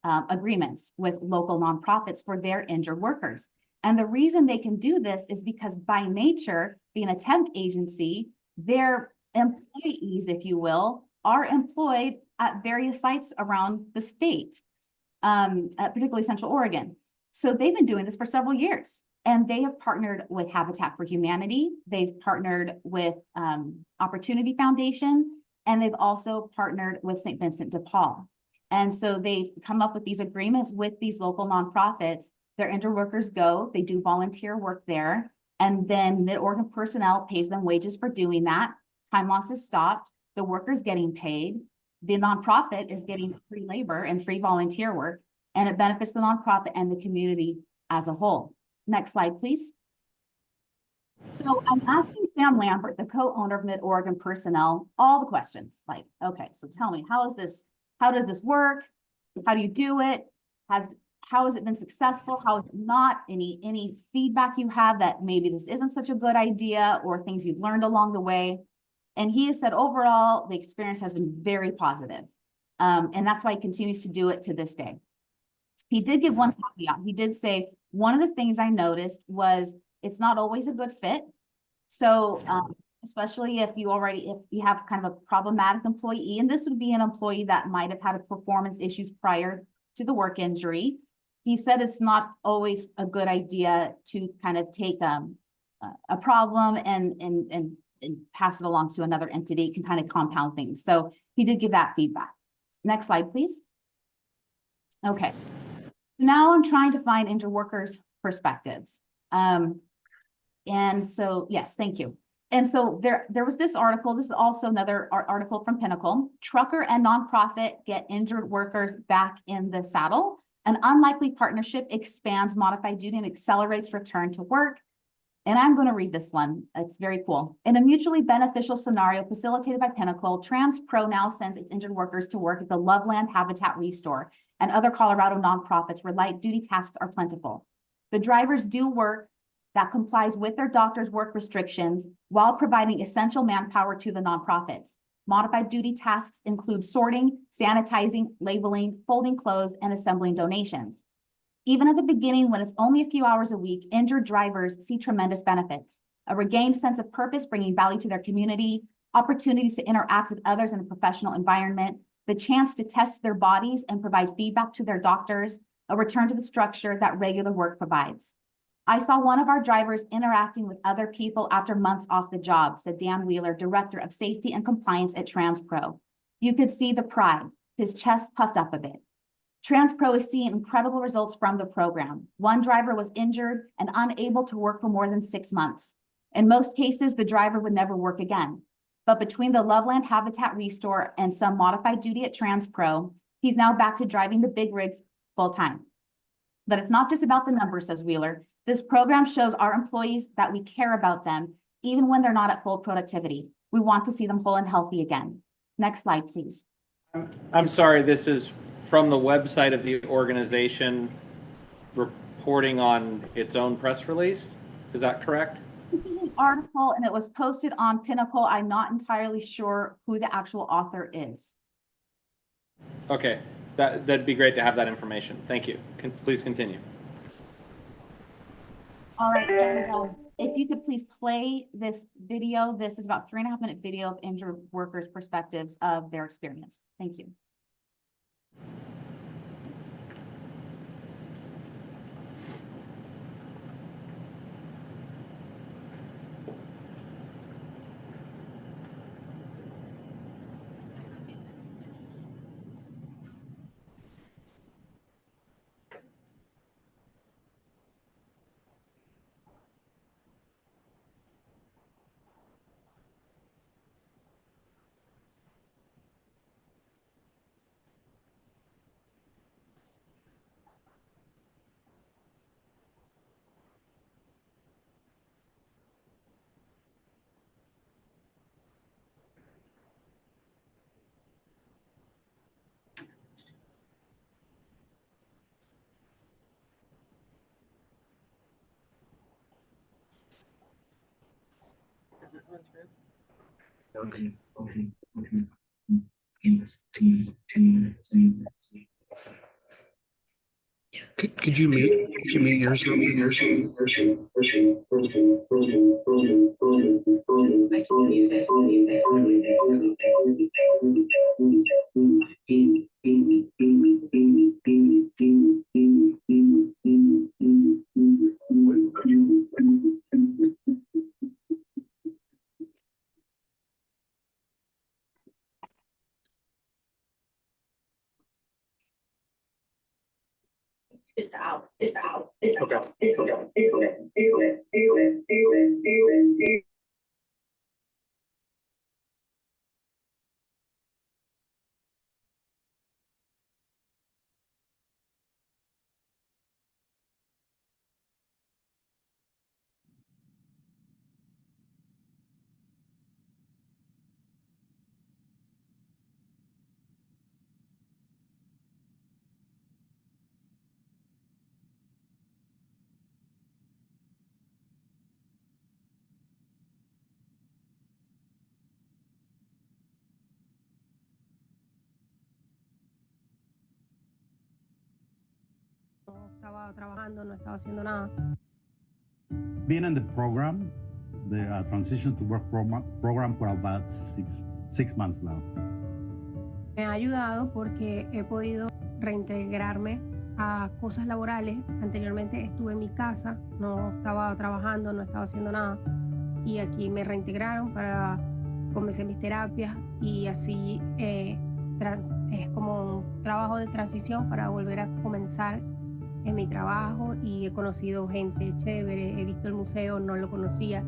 agreements with local nonprofits for their injured workers. And the reason they can do this is because by nature, being a temp agency, their employees, if you will, are employed at various sites around the state, particularly Central Oregon. So they've been doing this for several years, and they have partnered with Habitat for Humanity. They've partnered with Opportunity Foundation, and they've also partnered with St. Vincent de Paul. And so they've come up with these agreements with these local nonprofits. Their injured workers go, they do volunteer work there, and then Mid-Oregon Personnel pays them wages for doing that. Time loss is stopped, the worker's getting paid, the nonprofit is getting free labor and free volunteer work, and it benefits the nonprofit and the community as a whole. Next slide, please. So I'm asking Sam Lambert, the co-owner of Mid-Oregon Personnel, all the questions like, okay, so tell me, how does this work? How do you do it? How has it been successful? How is it not? Any feedback you have that maybe this isn't such a good idea or things you've learned along the way? And he has said overall, the experience has been very positive. And that's why he continues to do it to this day. He did give one caveat. He did say, one of the things I noticed was it's not always a good fit. So especially if you have kind of a problematic employee, and this would be an employee that might have had performance issues prior to the work injury. He said it's not always a good idea to kind of take a problem and pass it along to another entity. It can kind of compound things. So he did give that feedback. Next slide, please. Okay. Now I'm trying to find injured workers' perspectives. And so, yes, thank you. And so there was this article. This is also another article from Pinnacle. Trucker and nonprofit get injured workers back in the saddle. An unlikely partnership expands modified duty and accelerates return to work. And I'm going to read this one. It's very cool. In a mutually beneficial scenario facilitated by Pinnacle, TransPro now sends its injured workers to work at the Loveland Habitat Restore and other Colorado nonprofits where light duty tasks are plentiful. The drivers do work that complies with their doctor's work restrictions while providing essential manpower to the nonprofits. Modified duty tasks include sorting, sanitizing, labeling, folding clothes, and assembling donations. Even at the beginning, when it's only a few hours a week, injured drivers see tremendous benefits: a regained sense of purpose, bringing value to their community, opportunities to interact with others in a professional environment, the chance to test their bodies and provide feedback to their doctors, a return to the structure that regular work provides. I saw one of our drivers interacting with other people after months off the job, said Dan Wheeler, Director of Safety and Compliance at TransPro. You could see the pride, his chest puffed up a bit. TransPro is seeing incredible results from the program. One driver was injured and unable to work for more than 6 months. In most cases, the driver would never work again. But between the Loveland Habitat Restore and some modified duty at TransPro, he's now back to driving the big rigs full time. But it's not just about the numbers, says Wheeler. This program shows our employees that we care about them, even when they're not at full productivity. We want to see them whole and healthy again. Next slide, please. I'm sorry, this is from the website of the organization reporting on its own press release. Is that correct? This is an article and it was posted on Pinnacle. I'm not entirely sure who the actual author is. Okay, that'd be great to have that information. Thank you. Please continue. All right, and if you could please play this video. This is about 3.5-minute video of injured workers' perspectives of their experience. Thank you. Could you mute yours? It's out. Estaba trabajando, no estaba haciendo nada. Being in the program, the transition to work program for about six months now. Me ha ayudado porque he podido reintegrarme a cosas laborales. Anteriormente estuve en mi casa, no estaba trabajando, no estaba haciendo nada. Y aquí me reintegraron para comenzar mis terapias y así es como un trabajo de transición para volver a comenzar en mi trabajo y he conocido gente chévere, he visto el museo, no lo conocía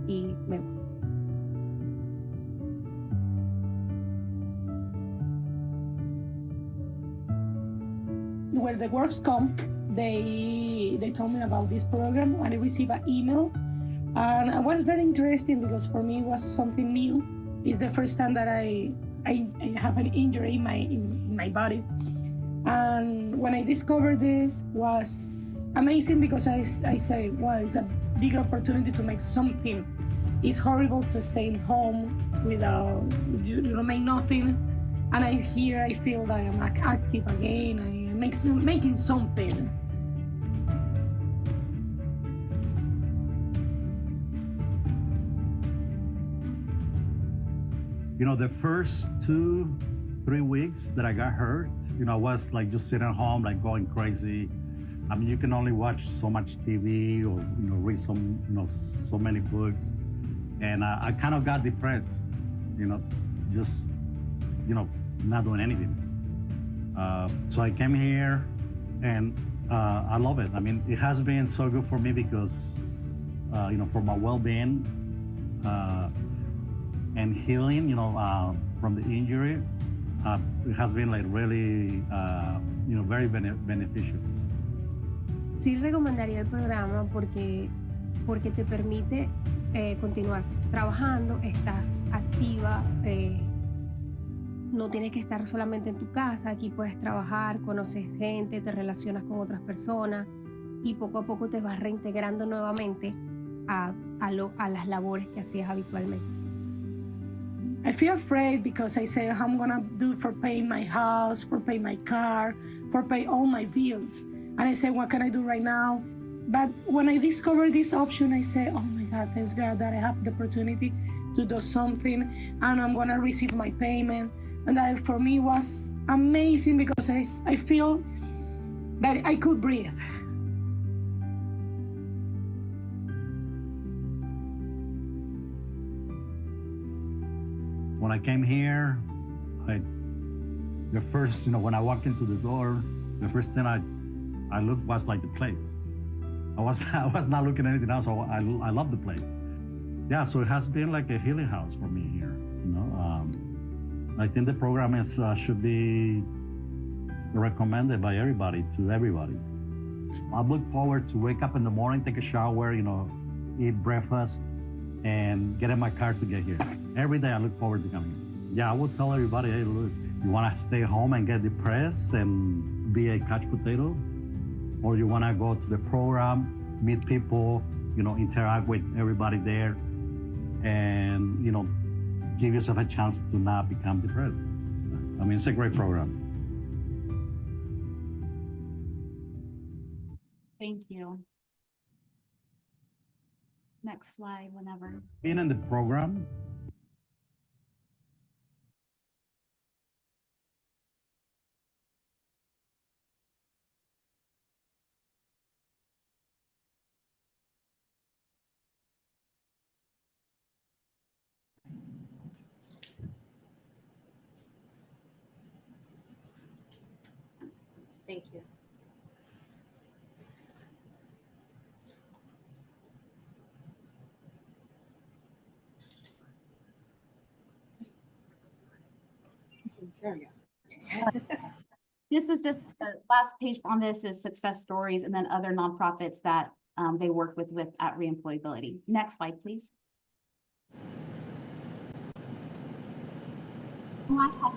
y me gusta. Where the works come, they told me about this program and I received an email and it was very interesting because for me it was something new. It's the first time that I have an injury in my body. And when I discovered this was amazing because I say, well, it's a big opportunity to make something. It's horrible to stay home without, you don't make nothing. And I feel that I'm like active again. I'm making something. You know, the first 2-3 weeks that I got hurt, you know, I was like just sitting at home, like going crazy. I mean, you can only watch so much TV or, you know, read so many books. And I kind of got depressed, you know, just, you know, not doing anything. So I came here and I love it. I mean, it has been so good for me because, you know, for my well-being and healing, you know, from the injury, it has been like really, you know, very beneficial. Sí recomendaría el programa porque te permite continuar trabajando, estás activa, no tienes que estar solamente en tu casa, aquí puedes trabajar, conoces gente, te relacionas con otras personas y poco a poco te vas reintegrando nuevamente a las labores que hacías habitualmente. I feel afraid because I say how I'm gonna do for paying my house, for paying my car, for pay all my bills. And I say, what can I do right now? But when I discovered this option, I say, oh my God, thanks God that I have the opportunity to do something and I'm gonna receive my payment. And that for me was amazing because I feel that I could breathe. When I came here, the first, when I walked into the door, the first thing I looked was like the place. I was not looking at anything else. So I love the place. Yeah, so it has been like a healing house for me here. I think the program should be recommended by everybody to everybody. I look forward to wake up in the morning, take a shower, eat breakfast, and get in my car to get here. Every day I look forward to coming. Yeah, I would tell everybody, hey, look, you want to stay home and get depressed and be a couch potato, or you want to go to the program, meet people, interact with everybody there, and give yourself a chance to not become depressed. I mean, it's a great program. Thank you. Next slide, whenever. Being in the program, Thank you. There we go. This is just the last page on this is success stories and then other nonprofits that they work with at reemployability. Next slide, please. MLAC has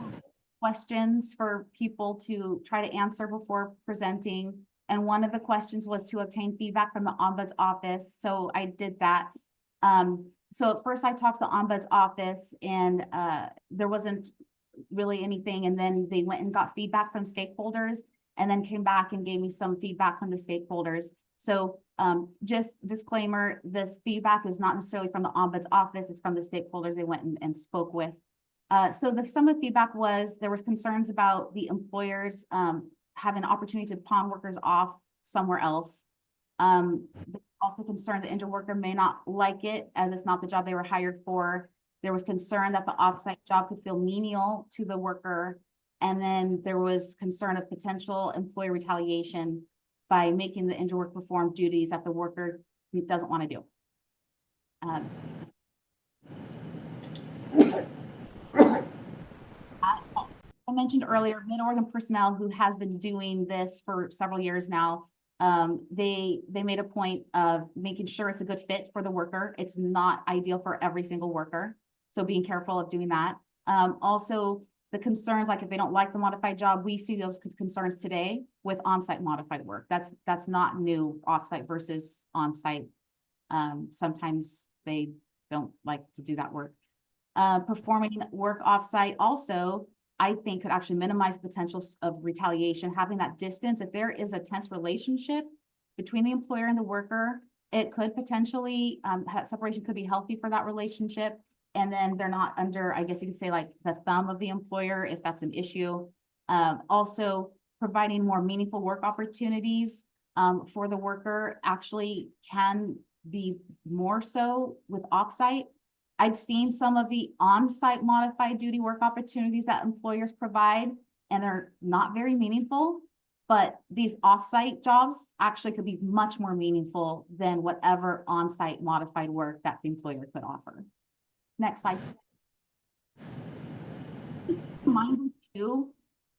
questions for people to try to answer before presenting. And one of the questions was to obtain feedback from the Ombuds office. So I did that. So at first I talked to the Ombuds office and there wasn't really anything. And then they went and got feedback from stakeholders and then came back and gave me some feedback from the stakeholders. So just disclaimer, this feedback is not necessarily from the Ombuds office, it's from the stakeholders they went and spoke with. So some of the feedback was there was concerns about the employers having an opportunity to pawn workers off somewhere else. Also concerned the injured worker may not like it as it's not the job they were hired for. There was concern that the offsite job could feel menial to the worker. And then there was concern of potential employer retaliation by making the injured worker perform duties that the worker doesn't want to do. I mentioned earlier, Mid-Oregon Personnel, who has been doing this for several years now, they made a point of making sure it's a good fit for the worker. It's not ideal for every single worker. So being careful of doing that. Also, the concerns, like if they don't like the modified job, we see those concerns today with on-site modified work. That's not new, off-site versus on-site. Sometimes they don't like to do that work. Performing work off-site also, I think could actually minimize potential of retaliation, having that distance. If there is a tense relationship between the employer and the worker, it could potentially, separation could be healthy for that relationship. And then they're not under, I guess you could say, like the thumb of the employer, if that's an issue. Also, providing more meaningful work opportunities for the worker actually can be more so with offsite. I've seen some of the on-site modified duty work opportunities that employers provide, and they're not very meaningful, but these off-site jobs actually could be much more meaningful than whatever on-site modified work that the employer could offer. Next slide. Just a reminder too,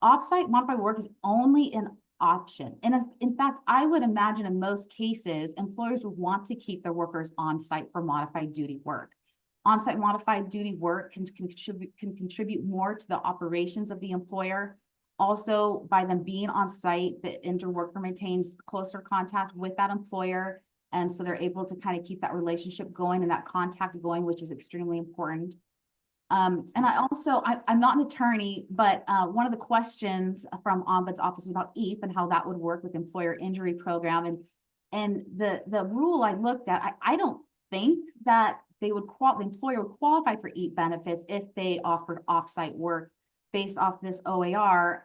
off-site modified work is only in option. And in fact, I would imagine in most cases, employers would want to keep their workers on site for modified duty work. On-site modified duty work can contribute more to the operations of the employer. Also, by them being on site, the injured worker maintains closer contact with that employer. And so they're able to kind of keep that relationship going and that contact going, which is extremely important. And I'm not an attorney, but one of the questions from Ombuds office was about EAP and how that would work with employer injury program. And the rule I looked at, I don't think that the employer would qualify for EAP benefits if they offered offsite work based off this OAR,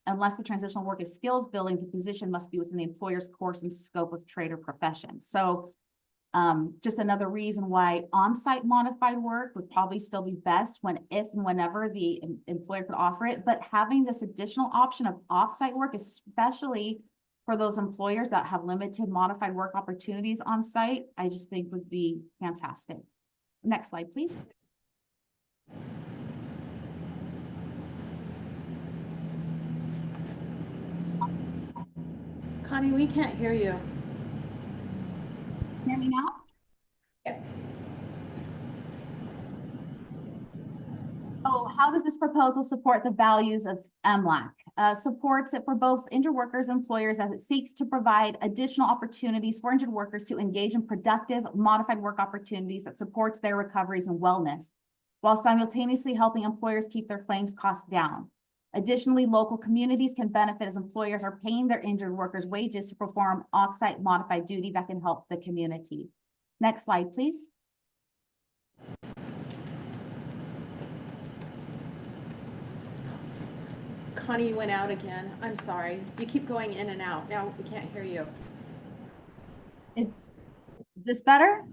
unless the transitional work is skills building, the position must be within the employer's course and scope of trade or profession. So just another reason why on-site modified work would probably still be best if and whenever the employer could offer it, but having this additional option of off-site work, especially for those employers that have limited modified work opportunities on site, I just think would be fantastic. Next slide, please. Connie, we can't hear you. Hear me now? Yes. Oh, how does this proposal support the values of MLAC? Supports it for both injured workers and employers as it seeks to provide additional opportunities for injured workers to engage in productive modified work opportunities that supports their recoveries and wellness, while simultaneously helping employers keep their claims costs down. Additionally, local communities can benefit as employers are paying their injured workers wages to perform off-site modified duty that can help the community. Next slide, please. Connie, you went out again. I'm sorry. You keep going in and out. Now we can't hear you. Is this better?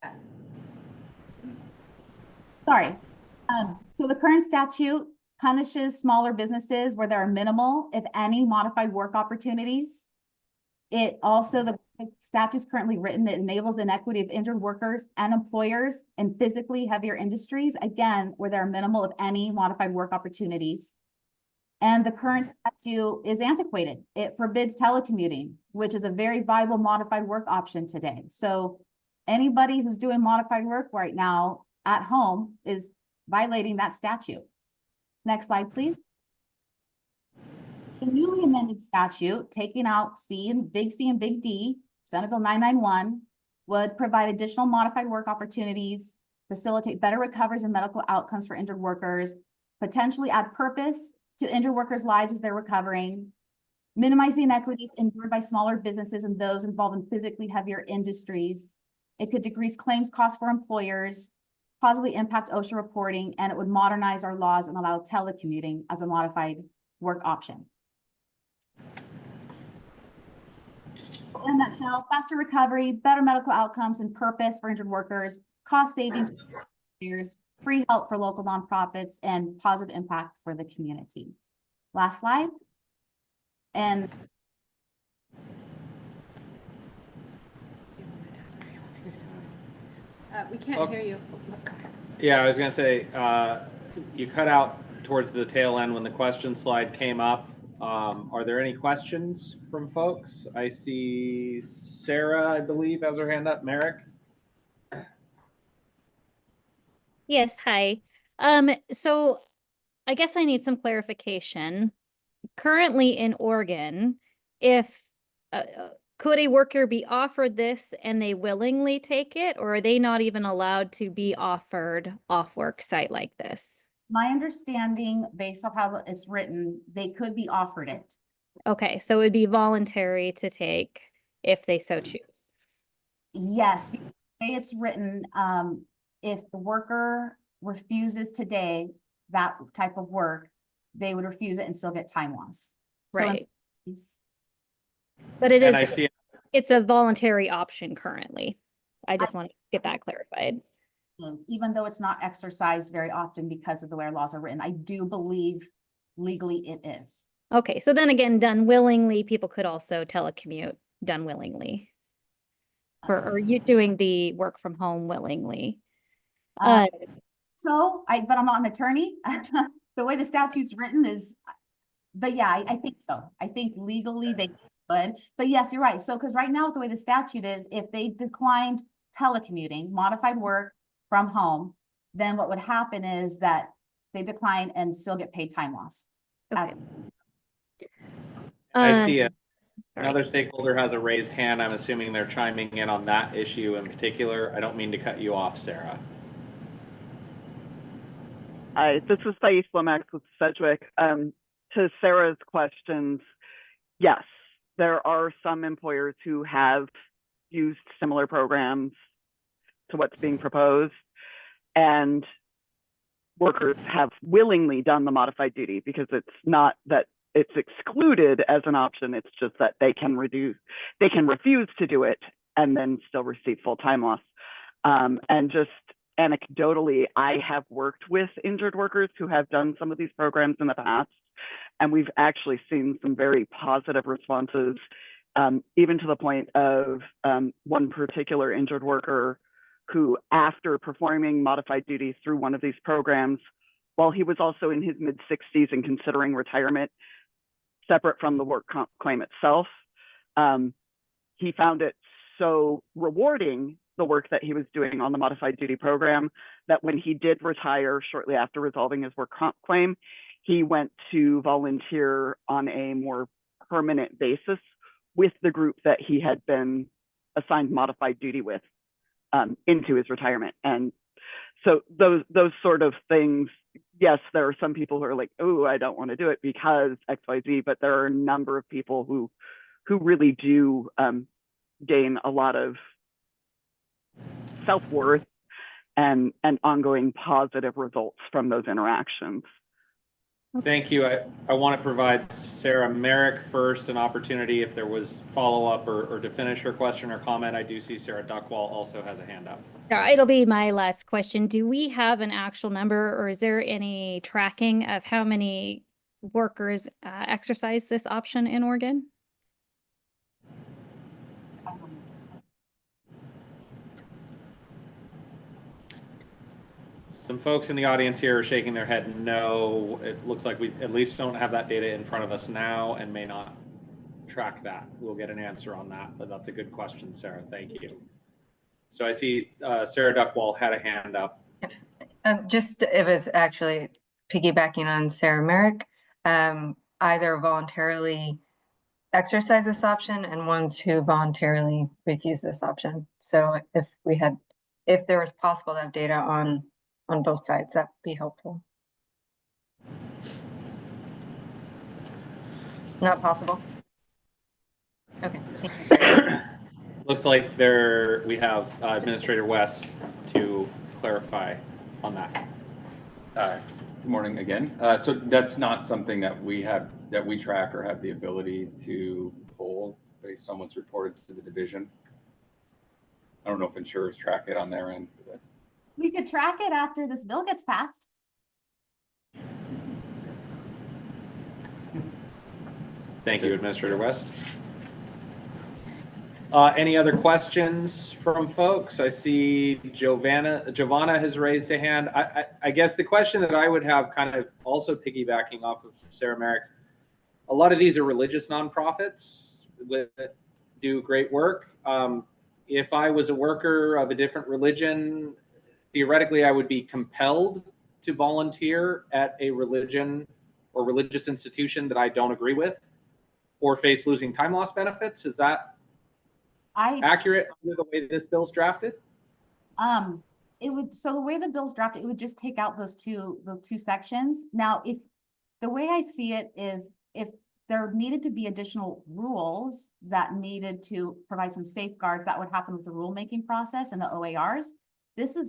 Yes. Sorry. So the current statute punishes smaller businesses where there are minimal, if any, modified work opportunities. It also, the statute is currently written, it enables the inequity of injured workers and employers in physically heavier industries, again, where there are minimal, if any, modified work opportunities. And the current statute is antiquated. It forbids telecommuting, which is a very viable modified work option today. So anybody who's doing modified work right now at home is violating that statute. Next slide, please. The newly amended statute, taking out C and big D, Senate Bill 991, would provide additional modified work opportunities, facilitate better recoveries and medical outcomes for injured workers, potentially add purpose to injured workers' lives as they're recovering, minimize the inequities endured by smaller businesses and those involved in physically heavier industries. It could decrease claims costs for employers, positively impact OSHA reporting, and it would modernize our laws and allow telecommuting as a modified work option. In a nutshell, faster recovery, better medical outcomes and purpose for injured workers, cost savings for employers, free help for local nonprofits, and positive impact for the community. Last slide. And We can't hear you. Yeah, I was gonna say, you cut out towards the tail end when the question slide came up. Are there any questions from folks? I see Sarah, I believe, has her hand up. Merrick? Yes, hi. So I guess I need some clarification. Currently in Oregon, if could a worker be offered this and they willingly take it, or are they not even allowed to be offered off work site like this? my understanding, based on how it's written, they could be offered it. Okay, so it would be voluntary to take if they so choose. Yes, the way it's written, if the worker refuses today that type of work, they would refuse it and still get time loss. Right. So But it And is, I see, it's a voluntary option currently. I just want to get that clarified. even though it's not exercised very often because of the way our laws are written, I do believe legally it is. Okay, so then again, done willingly, people could also telecommute done willingly. Or you doing the work from home willingly. But I'm not an attorney. The way the statute's written is But yeah, I think so. I think legally they could, but yes, you're right. So, because right now, the way the statute is, if they declined telecommuting, modified work from home, then what would happen is that they decline and still get paid time loss. Okay. I see it. Sorry. Another stakeholder has a raised hand. I'm assuming they're chiming in on that issue in particular. I don't mean to cut you off, Sarah. Hi, this is Thais Lomax with Sedgwick. To Sarah's questions, yes, there are some employers who have used similar programs to what's being proposed, and workers have willingly done the modified duty because it's not that it's excluded as an option, it's just that they can refuse to do it and then still receive full time loss. And just anecdotally, I have worked with injured workers who have done some of these programs in the past, and we've actually seen some very positive responses, even to the point of one particular injured worker who, after performing modified duty through one of these programs, while he was also in his mid-60s and considering retirement, separate from the work comp claim itself, he found it so rewarding, the work that he was doing on the modified duty program, that when he did retire shortly after resolving his work comp claim, he went to volunteer on a more permanent basis with the group that he had been assigned modified duty with into his retirement. And so those sort of things, yes, there are some people who are like, oh, I don't want to do it because XYZ, but there are a number of people who really do gain a lot of self-worth and ongoing positive results from those interactions. Thank you. I want to provide Sarah Merrick first an opportunity if there was follow-up or to finish her question or comment. I do see Sarah Duckwall also has a hand up. Yeah, it'll be my last question. Do we have an actual number, or is there any tracking of how many workers exercise this option in Oregon? Some folks in the audience here are shaking their head no. It looks like we at least don't have that data in front of us now and may not track that. We'll get an answer on that, but that's a good question, Sarah. Thank you. So I see Sarah Duckwall had a hand up. It was actually piggybacking on Sarah Merrick, either voluntarily exercise this option and ones who voluntarily refuse this option. So if there was possible to have data on both sides, that'd be helpful. Not possible? Okay, thank you. Looks like we have Administrator West to clarify on that. Good morning again. So that's not something that we track or have the ability to pull based on what's reported to the division. I don't know if insurers track it on their end. We could track it after this bill gets passed. Thank you, Administrator West. Any other questions from folks? I see Giovanna has raised a hand. I guess the question that I would have, kind of also piggybacking off of Sarah Merrick's, a lot of these are religious nonprofits that do great work. If I was a worker of a different religion, theoretically, I would be compelled to volunteer at a religion or religious institution that I don't agree with or face losing time loss benefits. Is that accurate under the way this bill's drafted? So the way the bill's drafted, it would just take out those two sections. Now, if the way I see it is, if there needed to be additional rules that needed to provide some safeguards, that would happen with the rulemaking process and the OARs.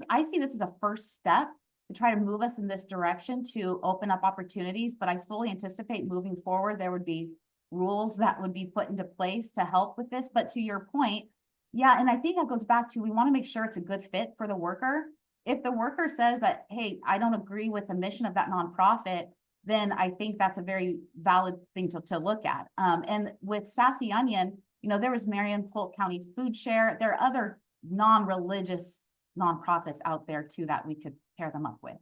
I see this as a first step to try to move us in this direction to open up opportunities, but I fully anticipate moving forward, there would be rules that would be put into place to help with this. But to your point, yeah, and I think that goes back to, we want to make sure it's a good fit for the worker. If the worker says that, hey, I don't agree with the mission of that nonprofit, then I think that's a very valid thing to look at. And with Sassy Onion, there was Marion Polk County Food Share. There are other non-religious nonprofits out there too that we could pair them up with.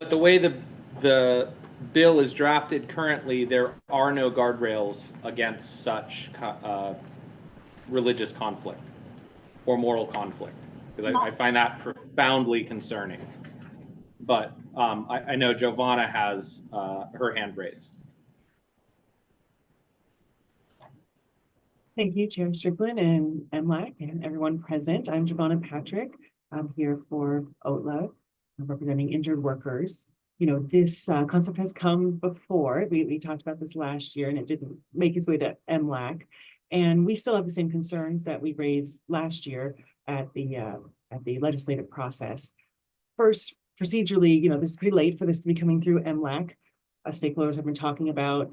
But the way the bill is drafted currently, there are no guardrails against such religious conflict or moral conflict, because I find that profoundly concerning. But I know Giovanna has her hand raised. Thank you, Chair Strickland and MLAC and everyone present. I'm Giovanna Patrick. I'm here for OTLA, representing injured workers. You know, this concept has come before. We talked about this last year and it didn't make its way to MLAC. And we still have the same concerns that we raised last year at the legislative process. First, procedurally, you know, this is pretty late for this to be coming through MLAC. Stakeholders have been talking about,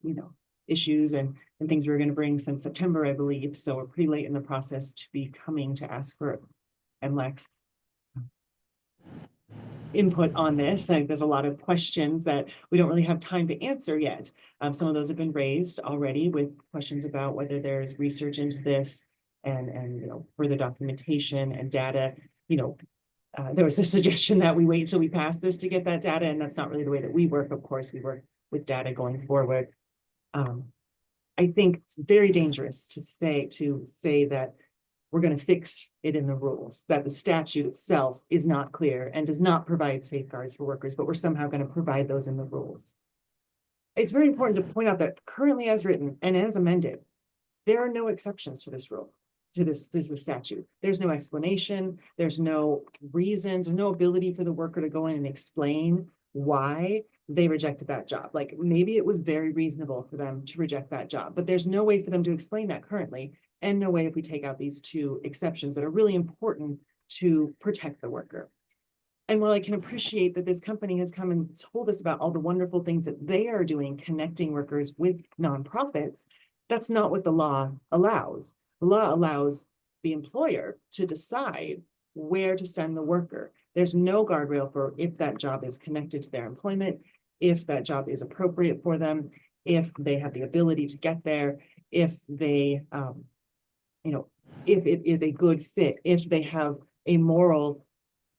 you know, issues and things we were going to bring since September, I believe. So we're pretty late in the process to be coming to ask for MLAC's input on this. There's a lot of questions that we don't really have time to answer yet. Some of those have been raised already with questions about whether there's research into this and you know, further documentation and data. You know, there was a suggestion that we wait until we pass this to get that data, and that's not really the way that we work. Of course, we work with data going forward. I think it's very dangerous to say that we're going to fix it in the rules, that the statute itself is not clear and does not provide safeguards for workers, but we're somehow going to provide those in the rules. It's very important to point out that currently as written and as amended, there are no exceptions to this rule, to this statute. There's no explanation, there's no reasons, there's no ability for the worker to go in and explain why they rejected that job. Like maybe it was very reasonable for them to reject that job, but there's no way for them to explain that currently, and no way if we take out these two exceptions that are really important to protect the worker. And while I can appreciate that this company has come and told us about all the wonderful things that they are doing connecting workers with nonprofits, that's not what the law allows. The law allows the employer to decide where to send the worker. There's no guardrail for if that job is connected to their employment, if that job is appropriate for them, if they have the ability to get there, if they, you know, if it is a good fit, if they have a moral,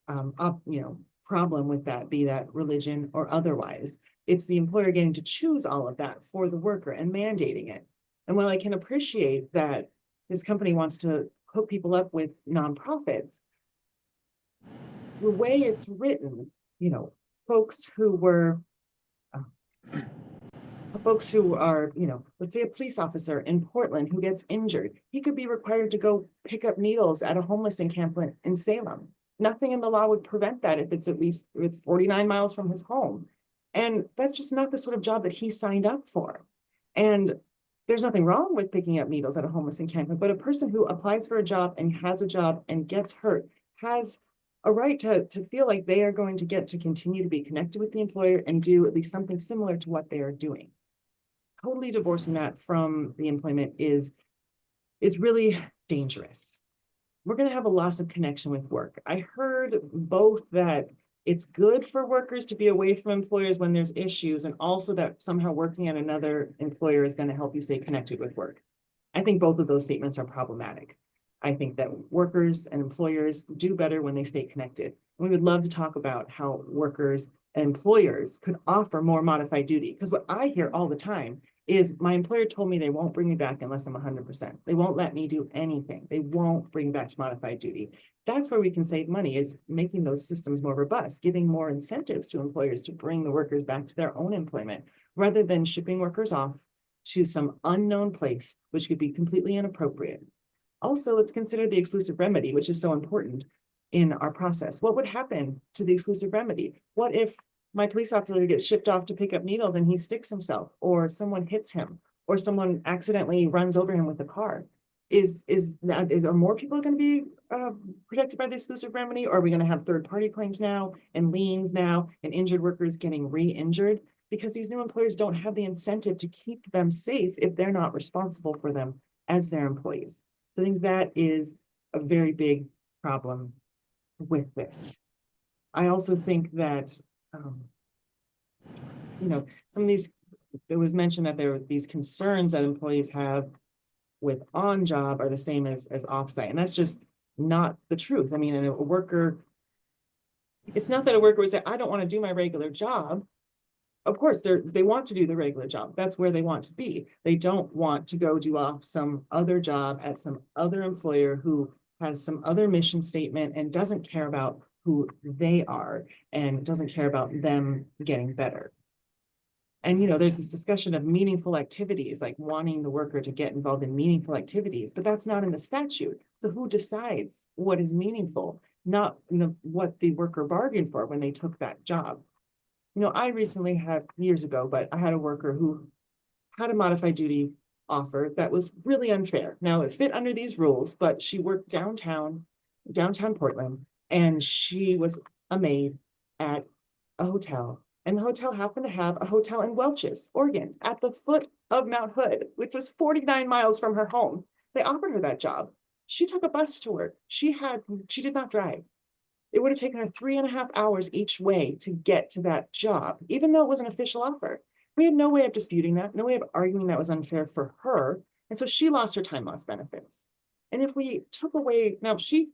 you know, problem with that, be that religion or otherwise. It's the employer getting to choose all of that for the worker and mandating it. And while I can appreciate that this company wants to hook people up with nonprofits, the way it's written, you know, folks who are, you know, let's say a police officer in Portland who gets injured, he could be required to go pick up needles at a homeless encampment in Salem. Nothing in the law would prevent that if it's 49 miles from his home. And that's just not the sort of job that he signed up for. And there's nothing wrong with picking up needles at a homeless encampment, but a person who applies for a job and has a job and gets hurt has a right to feel like they are going to get to continue to be connected with the employer and do at least something similar to what they are doing. Totally divorcing that from the employment is really dangerous. We're going to have a loss of connection with work. I heard both that it's good for workers to be away from employers when there's issues, and also that somehow working at another employer is going to help you stay connected with work. I think both of those statements are problematic. I think that workers and employers do better when they stay connected. We would love to talk about how workers and employers could offer more modified duty, because what I hear all the time is my employer told me they won't bring me back unless I'm 100%. They won't let me do anything. They won't bring back to modified duty. That's where we can save money, is making those systems more robust, giving more incentives to employers to bring the workers back to their own employment, rather than shipping workers off to some unknown place, which could be completely inappropriate. Also, let's consider the exclusive remedy, which is so important in our process. What would happen to the exclusive remedy? What if my police officer gets shipped off to pick up needles and he sticks himself, or someone hits him, or someone accidentally runs over him with a car? Are more people going to be protected by the exclusive remedy? Or are we going to have third-party claims now and liens now and injured workers getting re-injured? Because these new employers don't have the incentive to keep them safe if they're not responsible for them as their employees. I think that is a very big problem with this. I also think that, you know, some of these, it was mentioned that there were these concerns that employees have with on-job are the same as off-site, and that's just not the truth. I mean, a worker, it's not that a worker would say, I don't want to do my regular job. Of course, they want to do the regular job. That's where they want to be. They don't want to go do off some other job at some other employer who has some other mission statement and doesn't care about who they are and doesn't care about them getting better. And, there's this discussion of meaningful activities, like wanting the worker to get involved in meaningful activities, but that's not in the statute. So who decides what is meaningful? Not what the worker bargained for when they took that job. I recently had, years ago, but I had a worker who had a modified duty offer that was really unfair. Now, it fit under these rules, but she worked downtown Portland, and she was a maid at a hotel. And the hotel happened to have a hotel in Welches, Oregon, at the foot of Mount Hood, which was 49 miles from her home. They offered her that job. She took a bus to work. She did not drive. It would have taken her 3.5 hours each way to get to that job, even though it was an official offer. We had no way of disputing that, no way of arguing that was unfair for her. And so she lost her time loss benefits. And if we took away, now she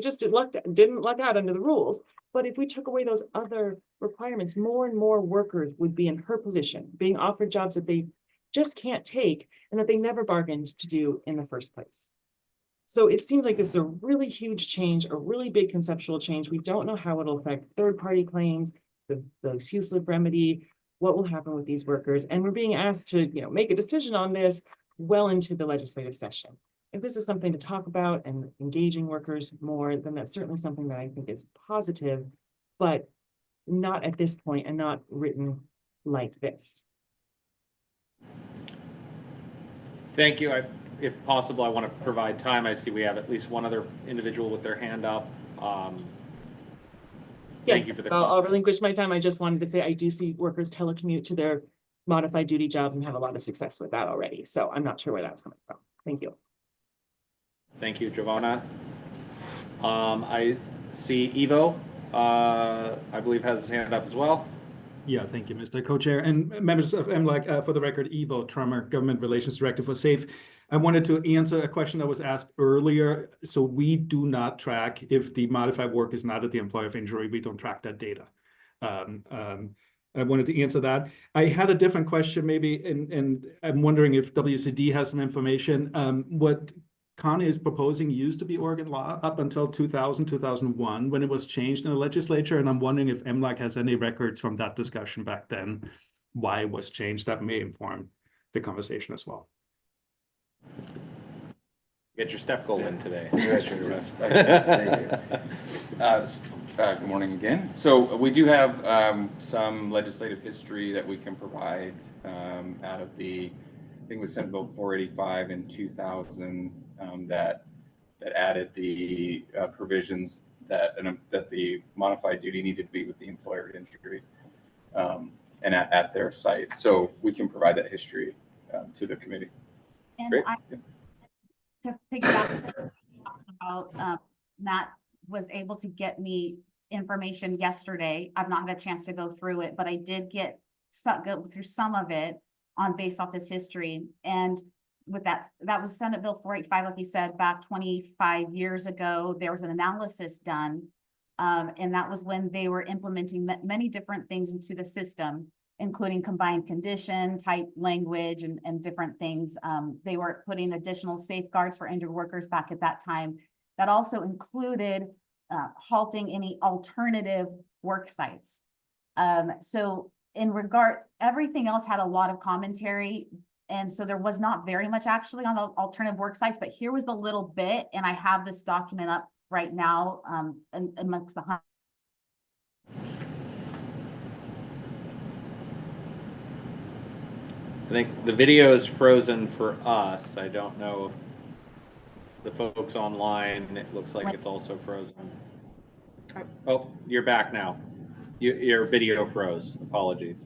just didn't luck out under the rules. But if we took away those other requirements, more and more workers would be in her position, being offered jobs that they just can't take and that they never bargained to do in the first place. So it seems like this is a really huge change, a really big conceptual change. We don't know how it'll affect third-party claims, the excuse slip remedy, what will happen with these workers. And we're being asked to, make a decision on this well into the legislative session. If this is something to talk about and engaging workers more, then that's certainly something that I think is positive, but not at this point and not written like this. Thank you. If possible, I want to provide time. I see we have at least one other individual with their hand up. Thank you for the I'll relinquish my time. I just wanted to say I do see workers telecommute to their modified duty job and have a lot of success with that already. So I'm not sure where that's coming from. Thank you. Thank you, Giovanna. I see Ivo, I believe, has his hand up as well. Yeah, thank you, Mr. Co-Chair. And members of MLAC, for the record, Ivo Trummer, Government Relations Director for SAFE. I wanted to answer a question that was asked earlier. So we do not track if the modified work is not at the employer of injury. We don't track that data. I wanted to answer that. I had a different question maybe, and I'm wondering if WCD has some information. What Connie is proposing used to be Oregon law up until 2000, 2001, when it was changed in the legislature. And I'm wondering if MLAC has any records from that discussion back then, why it was changed. That may inform the conversation as well. Get your step goal in today. Good morning again. So we do have some legislative history that we can provide out of the, I think it was Senate Bill 485 in 2000 that added the provisions that the modified duty needed to be with the employer injury and at their site. So we can provide that history to the committee. And Great. To piggyback about Matt was able to get me information yesterday. I've not had a chance to go through it, but I did go through some of it based off this history. And with that was Senate Bill 485, like you said, back 25 years ago. There was an analysis done, and that was when they were implementing many different things into the system, including combined condition type language and different things. They were putting additional safeguards for injured workers back at that time. That also included halting any alternative work sites. So everything else had a lot of commentary. And so there was not very much actually on the alternative work sites, but here was the little bit, and I have this document up right now amongst the I think the video is frozen for us. I don't know if the folks online, it looks like it's also frozen. Oh, you're back now. Your video froze. Apologies.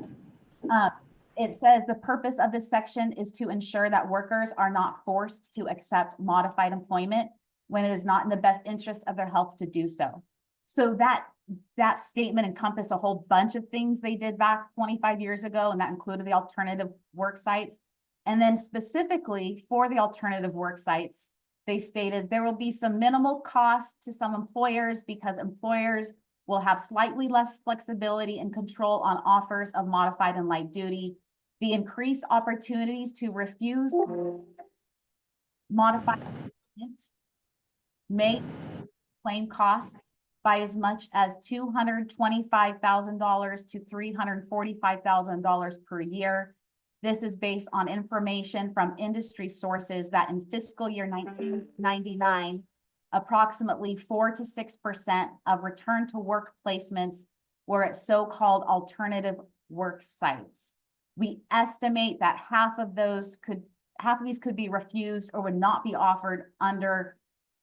It says the purpose of this section is to ensure that workers are not forced to accept modified employment when it is not in the best interest of their health to do so. So that statement encompassed a whole bunch of things they did back 25 years ago, and that included the alternative work sites. And then specifically for the alternative work sites, they stated there will be some minimal cost to some employers because employers will have slightly less flexibility and control on offers of modified and light duty. The increased opportunities to refuse modified employment may claim costs by as much as $225,000 to $345,000 per year. This is based on information from industry sources that in fiscal year 1999, approximately 4 to 6% of return to work placements were at so-called alternative work sites. We estimate that half of these could be refused or would not be offered under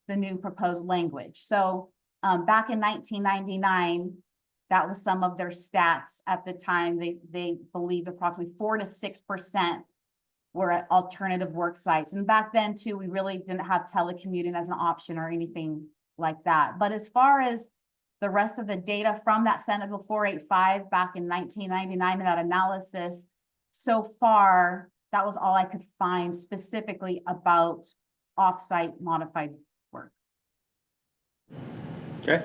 the new proposed language. So back in 1999, that was some of their stats at the time. They believed approximately 4 to 6% were at alternative work sites. And back then too, we really didn't have telecommuting as an option or anything like that. But as far as the rest of the data from that Senate Bill 485 back in 1999 and that analysis, so far, that was all I could find specifically about offsite modified work. Okay.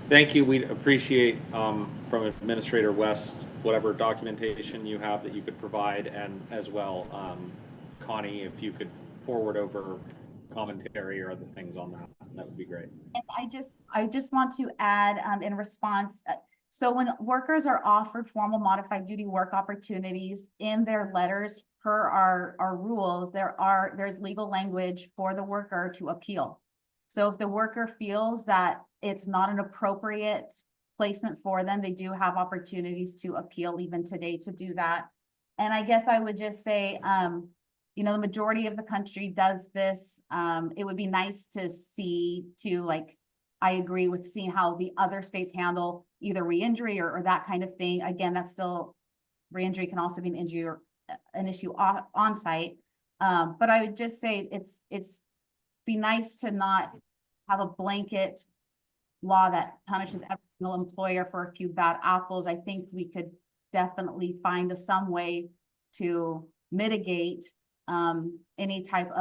Thank you. We'd appreciate from Administrator West, whatever documentation you have that you could provide, and as well, Connie, if you could forward over commentary or other things on that, that would be great. And I just want to add in response, so when workers are offered formal modified duty work opportunities in their letters per our rules, there's legal language for the worker to appeal. So if the worker feels that it's not an appropriate placement for them, they do have opportunities to appeal even today to do that. And I guess I would just say, you know, the majority of the country does this. It would be nice to see too, like, I agree with seeing how the other states handle either re-injury or that kind of thing. Again, that's still, re-injury can also be an injury or an issue on site. But I would just say it's be nice to not have a blanket law that punishes every single employer for a few bad apples. I think we could definitely find some way to mitigate any type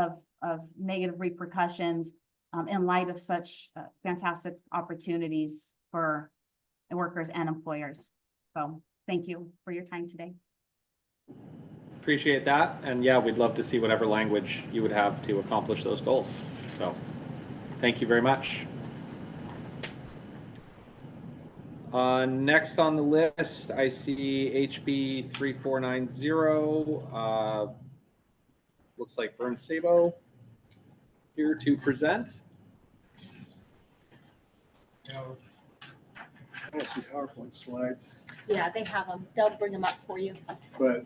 of negative repercussions in light of such fantastic opportunities for workers and employers. So thank you for your time today. Appreciate that. And yeah, we'd love to see whatever language you would have to accomplish those goals. So thank you very much. Next on the list, I see HB 3490. Looks like Vern Sabo here to present. Now, I have some PowerPoint slides, Yeah, they have them. They'll bring them up for you. but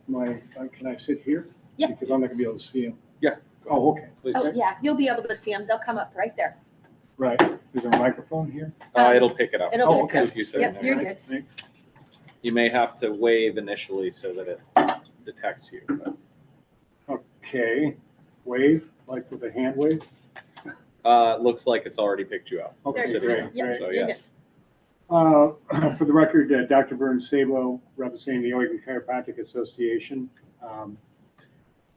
can I sit here? Yes. Because I'm not gonna be able to see them. Yeah. Oh, okay. Oh, yeah, you'll be able to see them. They'll come up right there. Right. Is there a microphone here? It'll pick it up. It'll pick pick up. You said Yep, no. you're good. Thanks. You may have to wave initially so that it detects you. But, Okay. Wave, like with a hand wave? looks like it's already picked you up. Okay, Sitting great, there. great. So yes. For the record, Dr. Vern Sabo, representing the Oregon Chiropractic Association.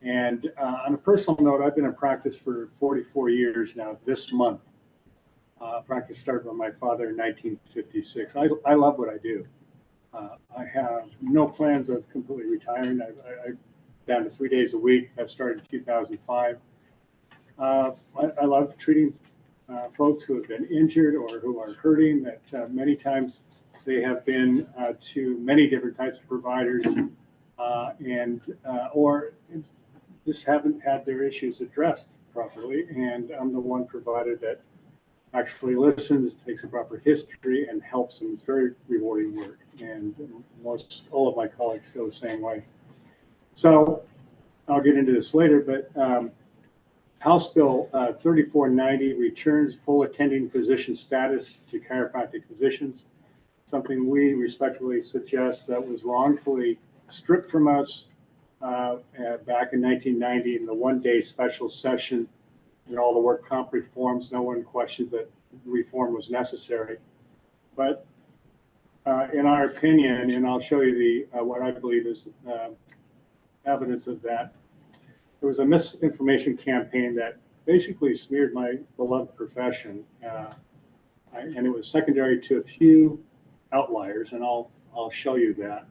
And on a personal note, I've been in practice for 44 years now this month. Practice started with my father in 1956. I love what I do. I have no plans of completely retiring. I'm down to 3 days a week. That started in 2005. I love treating folks who have been injured or who are hurting, that many times they have been to many different types of providers or just haven't had their issues addressed properly. And I'm the one provider that actually listens, takes a proper history, and helps them. It's very rewarding work. And all of my colleagues feel the same way. So I'll get into this later, but House Bill 3490 returns full attending physician status to chiropractic physicians, something we respectfully suggest that was wrongfully stripped from us back in 1990 in the one-day special session and all the work comp reforms. No one questions that reform was necessary. But in our opinion, and I'll show you what I believe is evidence of that, there was a misinformation campaign that basically smeared my beloved profession. And it was secondary to a few outliers, and I'll show you that.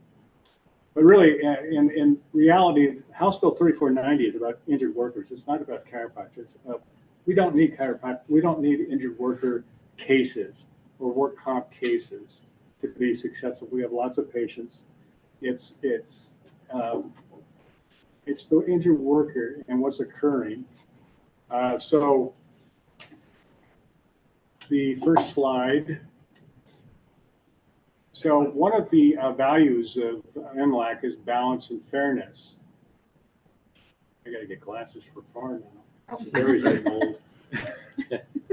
But really, in reality, House Bill 3490 is about injured workers. It's not about chiropractors. We don't need chiropractic. We don't need injured worker cases or work comp cases to be successful. We have lots of patients. It's the injured worker and what's occurring. So the first slide. So one of the values of MLAC is balance and fairness. I got to get glasses for far now. Barry's getting old.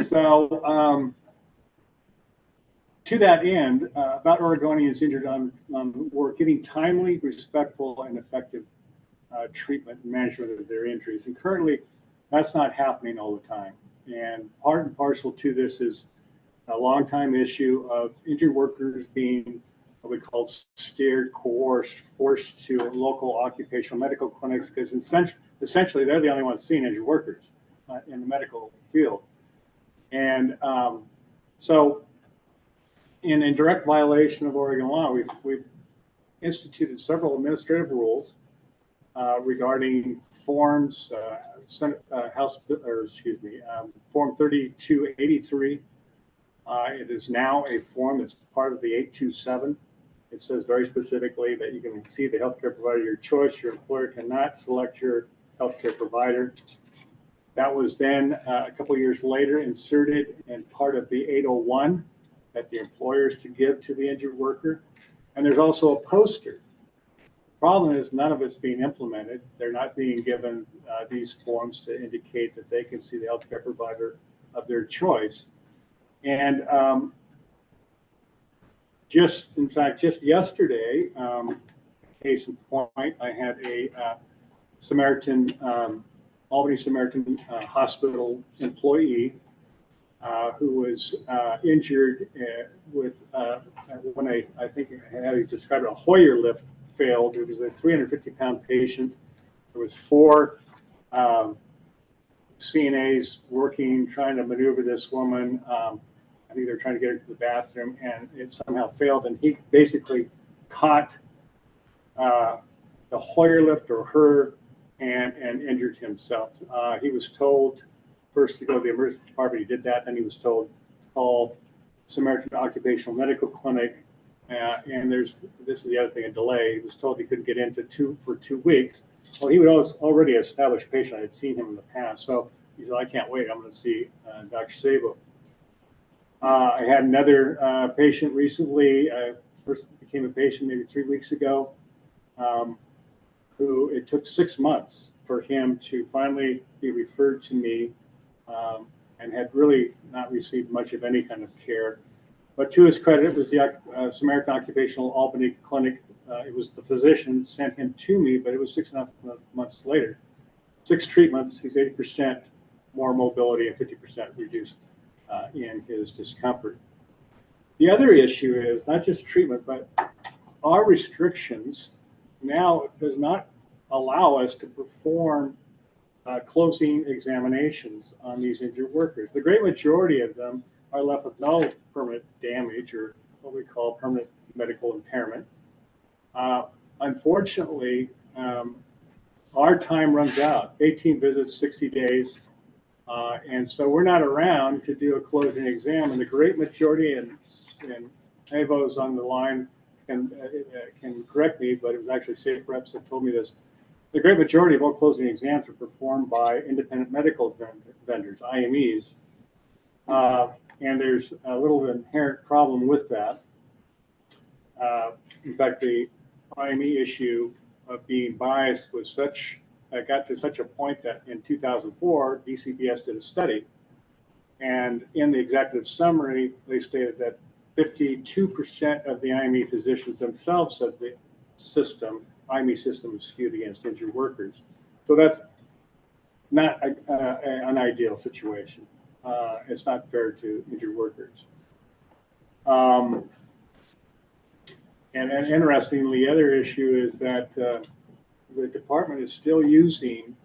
So to that end, about Oregonians injured on work, getting timely, respectful, and effective treatment and management of their injuries. And currently, that's not happening all the time. And part and parcel to this is a long-time issue of injured workers being what we call steered, coerced, forced to local occupational medical clinics, because essentially they're the only ones seeing injured workers in the medical field. And so in direct violation of Oregon law, we've instituted several administrative rules regarding forms, Form 3283. It is now a form that's part of the 827. It says very specifically that you can see the healthcare provider of your choice. Your employer cannot select your healthcare provider. That was then a couple of years later inserted in part of the 801 that the employer is to give to the injured worker. And there's also a poster. Problem is none of it's being implemented. They're not being given these forms to indicate that they can see the healthcare provider of their choice. And just yesterday, case in point, I had a Albany Samaritan Hospital employee who was injured with when I think how you describe it, a Hoyer lift failed. It was a 350-pound patient. There was 4 CNAs working, trying to maneuver this woman. I think they're trying to get her to the bathroom, and it somehow failed. And he basically caught the Hoyer lift or her and injured himself. He was told first to go to the emergency department. He did that. Then he was told to call Samaritan Occupational Medical Clinic. And this is the other thing, a delay. He was told he couldn't get into for 2 weeks. Well, he was already an established patient. I had seen him in the past. So he said, I can't wait. I'm going to see Dr. Sabo. I had another patient recently, first became a patient maybe 3 weeks ago, who it took 6 months for him to finally be referred to me and had really not received much of any kind of care. But to his credit, it was the Samaritan Occupational Albany Clinic. It was the physician sent him to me, but it was 6.5 months later. 6 treatments, he's 80% more mobility and 50% reduced in his discomfort. The other issue is not just treatment, but our restrictions now does not allow us to perform closing examinations on these injured workers. The great majority of them are left with no permanent damage or what we call permanent medical impairment. Unfortunately, our time runs out, 18 visits, 60 days. And so we're not around to do a closing exam. And the great majority, and Evo's on the line can correct me, but it was actually Safe Reps that told me this. The great majority of all closing exams are performed by independent medical vendors, IMEs. And there's a little inherent problem with that. In fact, the IME issue of being biased was got to such a point that in 2004, DCBS did a study. And in the executive summary, they stated that 52% of the IME physicians themselves said the IME system is skewed against injured workers. So that's not an ideal situation. It's not fair to injured workers. And interestingly, the other issue is that the department is still using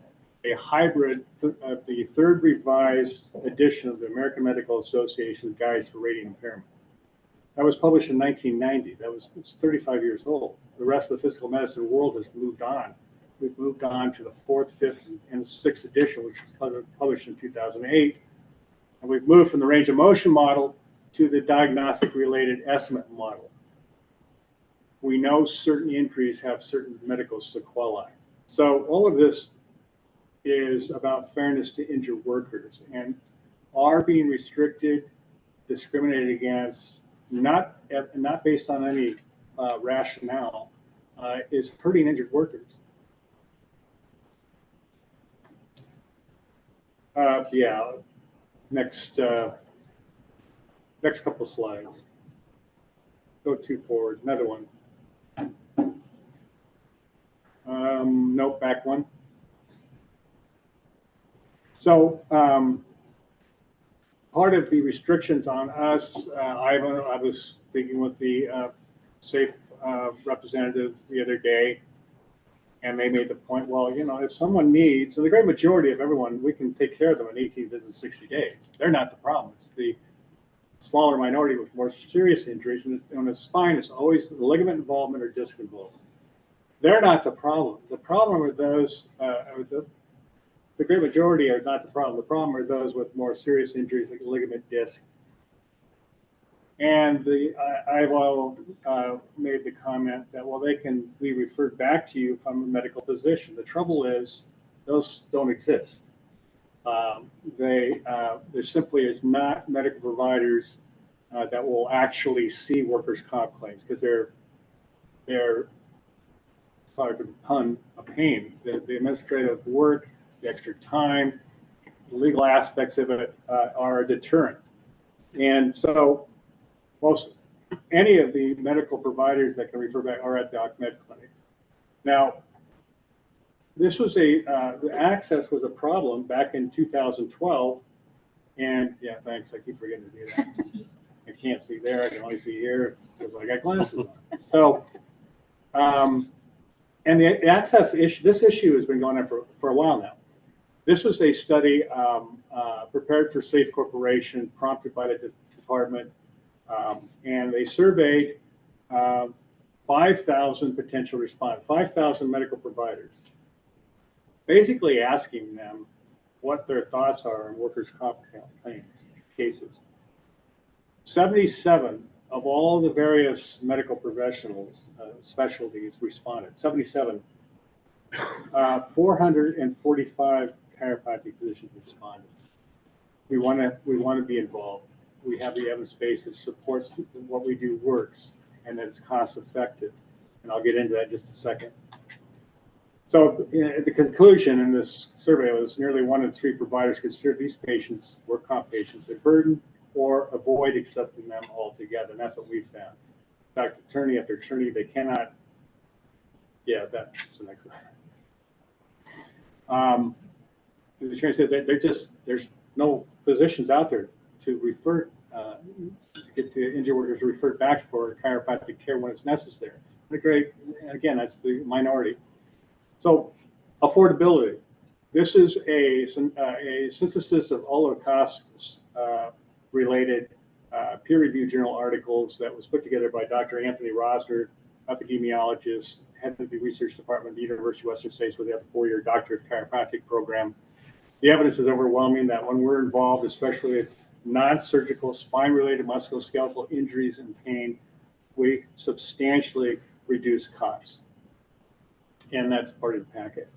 a hybrid of the third revised edition of the American Medical Association Guides for Rating Impairment. That was published in 1990. It's 35 years old. The rest of the physical medicine world has moved on. We've moved on to the fourth, fifth, and sixth edition, which was published in 2008. And we've moved from the range of motion model to the diagnostic related estimate model. We know certain injuries have certain medical sequelae. So all of this is about fairness to injured workers and are being restricted, discriminated against, not based on any rationale, is hurting injured workers. Yeah, next couple slides. Go two forward, another one. Nope, back one. So part of the restrictions on us, I was speaking with the SAFE representatives the other day, and they made the point, well, you know, if someone needs, and the great majority of everyone, we can take care of them in 18 visits, 60 days. They're not the problem. It's the smaller minority with more serious injuries. And on the spine, it's always ligament involvement or disc involvement. They're not the problem. The problem are those, the great majority are not the problem. The problem are those with more serious injuries like ligament disc. And I've all made the comment that, well, they can be referred back to you from a medical physician. The trouble is those don't exist. There simply is not medical providers that will actually see workers' comp claims because they're sorry for the pun, a pain. The administrative work, the extra time, the legal aspects of it are a deterrent. And so any of the medical providers that can refer back are at the OCMED clinics. Now, this was the access was a problem back in 2012. And yeah, thanks, I keep forgetting to do that. I can't see there, I can only see here because I got glasses on. So, and the access issue, this issue has been going on for a while now. This was a study prepared for Safe Corporation, prompted by the department, and they surveyed 5,000 potential respondents, 5,000 medical providers, basically asking them what their thoughts are on workers' comp claims cases. 77 of all the various medical professionals, specialties responded. 77. 445 chiropractic physicians responded. We want to be involved. We have the evidence base that supports what we do works and that it's cost effective. And I'll get into that in just a second. So the conclusion in this survey was nearly 1 in 3 providers consider these patients, work comp patients, a burden or avoid accepting them altogether. And that's what we found. In fact, attorney after attorney, they cannot. Yeah, that's the next one. The attorney said that there's no physicians out there to refer to get the injured workers referred back for chiropractic care when it's necessary. Again, that's the minority. So affordability. This is a synthesis of all of the costs related peer-reviewed journal articles that was put together by Dr. Anthony Rosner, epidemiologist, head of the research department at the University of Western States, where they have a 4-year Doctor of Chiropractic program. The evidence is overwhelming that when we're involved, especially with non-surgical spine-related musculoskeletal injuries and pain, we substantially reduce costs. And that's part of the packet.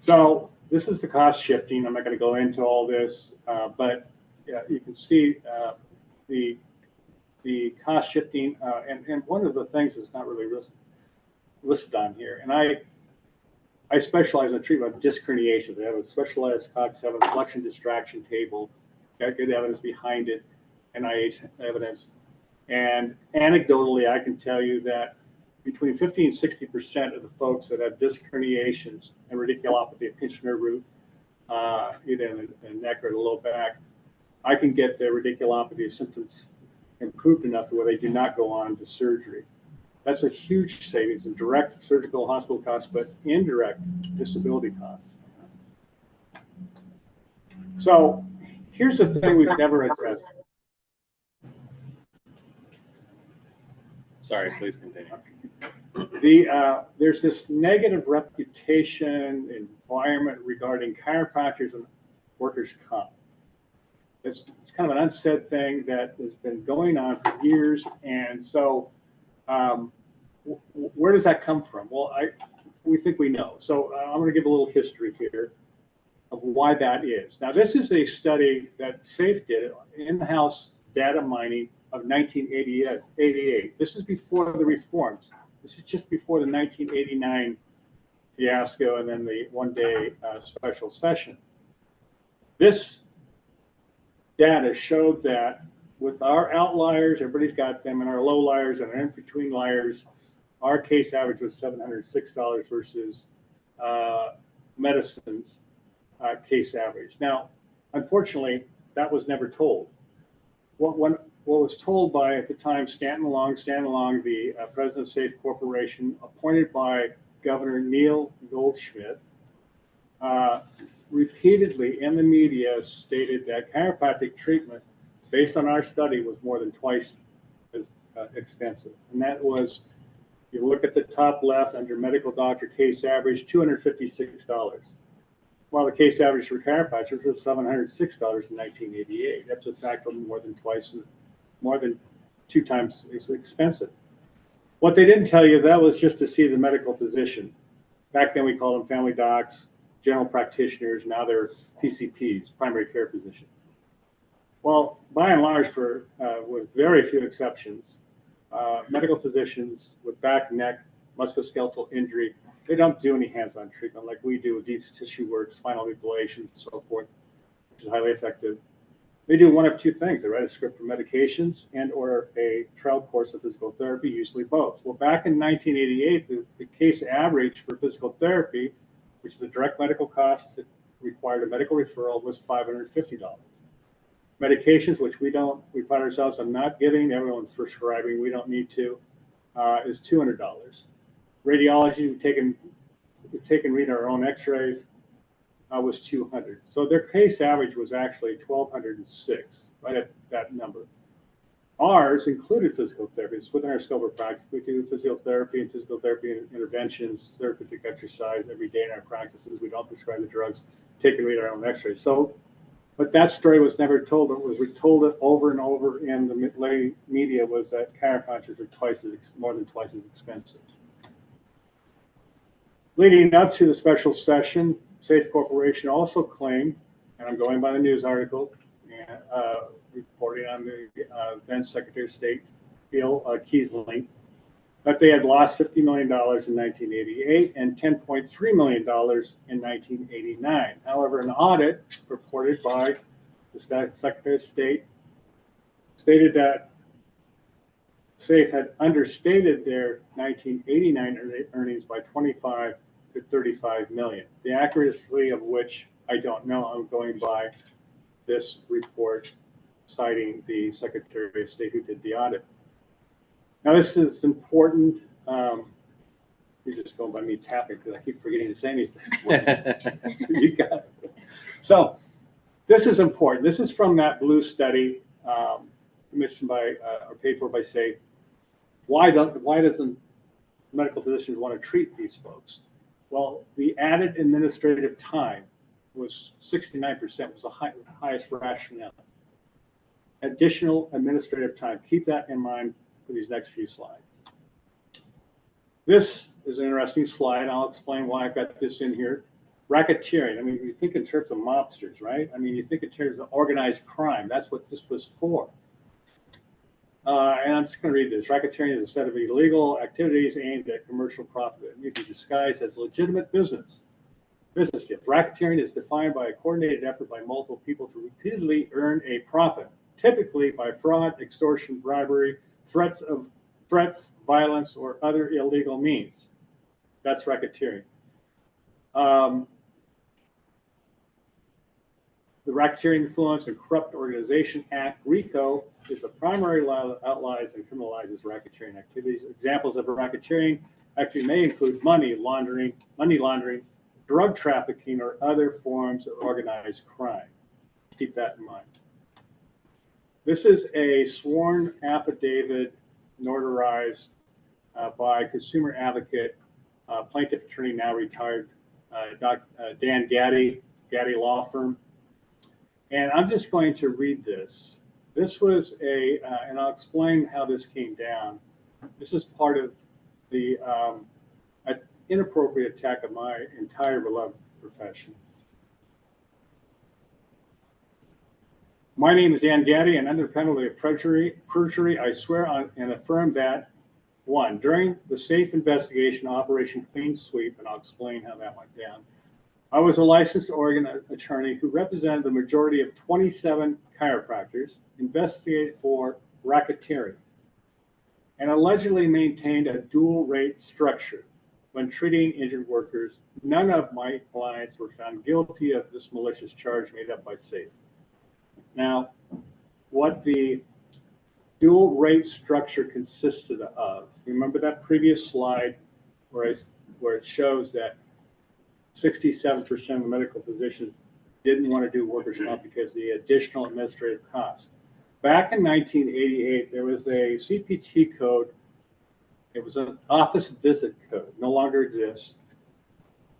So this is the cost shifting. I'm not going to go into all this, but you can see the cost shifting. And one of the things that's not really listed on here, and I specialize in the treatment of disc herniation. They have a specialized COG7 flexion distraction table, got good evidence behind it, NIH evidence. And anecdotally, I can tell you that between 50 and 60% of the folks that have disc herniations and radiculopathy, a pinched nerve root, either in the neck or the low back, I can get their radiculopathy symptoms improved enough to where they do not go on to surgery. That's a huge savings in direct surgical hospital costs, but indirect disability costs. So here's the thing we've never addressed. Sorry, please continue. There's this negative reputation environment regarding chiropractors and workers' comp. It's kind of an unsaid thing that has been going on for years, and so where does that come from? Well, we think we know. So I'm going to give a little history here of why that is. Now, this is a study that SAFE did, in-house data mining of 1988. This is before the reforms. This is just before the 1989 fiasco and then the one-day special session. This data showed that with our outliers, everybody's got them, and our low liars and our in-between liars, our case average was $706 versus medicine's case average. Now, unfortunately, that was never told. What was told by, at the time, Stanton Long, the president of SAFE Corporation, appointed by Governor Neil Goldschmidt, repeatedly in the media stated that chiropractic treatment, based on our study, was more than twice as expensive. And that was, you look at the top left under medical doctor case average, $256. While the case average for chiropractors was $706 in 1988. That's a factor more than twice, more than 2 times as expensive. What they didn't tell you, that was just to see the medical physician. Back then we called them family docs, general practitioners. Now they're PCPs, primary care physicians. Well, by and large, with very few exceptions, medical physicians with back, neck, musculoskeletal injury, they don't do any hands-on treatment like we do with deep tissue work, spinal manipulation, and so forth, which is highly effective. They do one of 2 things. They write a script for medications and or a trial course of physical therapy, usually both. Well, back in 1988, the case average for physical therapy, which is a direct medical cost that required a medical referral, was $550. Medications, which we pride ourselves on not giving, everyone's prescribing, we don't need to, is $200. Radiology, we take and read our own x-rays, was $200. So their case average was actually $1,206, right at that number. Ours included physical therapy. It's within our scope of practice. We do physiotherapy and physical therapy interventions, therapeutic exercise every day in our practices. We don't prescribe the drugs, take and read our own x-rays. So, but that story was never told. It was told it over and over in the lay media, was that chiropractors are more than twice as expensive. Leading up to the special session, SAFE Corporation also claimed, and I'm going by the news article, reporting on the then Secretary of State, Bill Kiesling, that they had lost $50 million in 1988 and $10.3 million in 1989. However, an audit reported by the Secretary of State stated that SAFE had understated their 1989 earnings by 25 to 35 million. The accuracy of which I don't know. I'm going by this report citing the Secretary of State who did the audit. Now, this is important. You're just going by me tapping because I keep forgetting to say anything. You got it. So this is important. This is from that blue study commissioned by or paid for by SAFE. Why doesn't medical physicians want to treat these folks? Well, the added administrative time was 69%, was the highest rationale. Additional administrative time. Keep that in mind for these next few slides. This is an interesting slide. I'll explain why I've got this in here. Racketeering. I mean, you think in terms of mobsters, right? I mean, you think in terms of organized crime. That's what this was for. And I'm just going to read this. Racketeering is a set of illegal activities aimed at commercial profit. It may be disguised as legitimate business deals. Racketeering is defined by a coordinated effort by multiple people to repeatedly earn a profit, typically by fraud, extortion, bribery, threats, violence, or other illegal means. That's racketeering. The Racketeering Influence and Corrupt Organization Act, RICO, is the primary law that outlines and criminalizes racketeering activities. Examples of racketeering actually may include money laundering, drug trafficking, or other forms of organized crime. keep that in mind. This is a sworn affidavit notarized by consumer advocate, plaintiff attorney, now retired, Dan Gaddy Law Firm. And I'm just going to read this. This was and I'll explain how this came down. This is part of the inappropriate attack of my entire beloved profession. My name is Dan Gaddy, and under penalty of perjury, I swear on and affirm that, 1, during the safe investigation Operation Clean Sweep, and I'll explain how that went down, I was a licensed Oregon attorney who represented the majority of 27 chiropractors investigated for racketeering and allegedly maintained a dual rate structure when treating injured workers. None of my clients were found guilty of this malicious charge made up by SAFE. Now, what the dual rate structure consisted of, remember that previous slide where it shows that 67% of the medical physicians didn't want to do workers' comp because of the additional administrative costs. Back in 1988, there was a CPT code. It was an office visit code, no longer exists.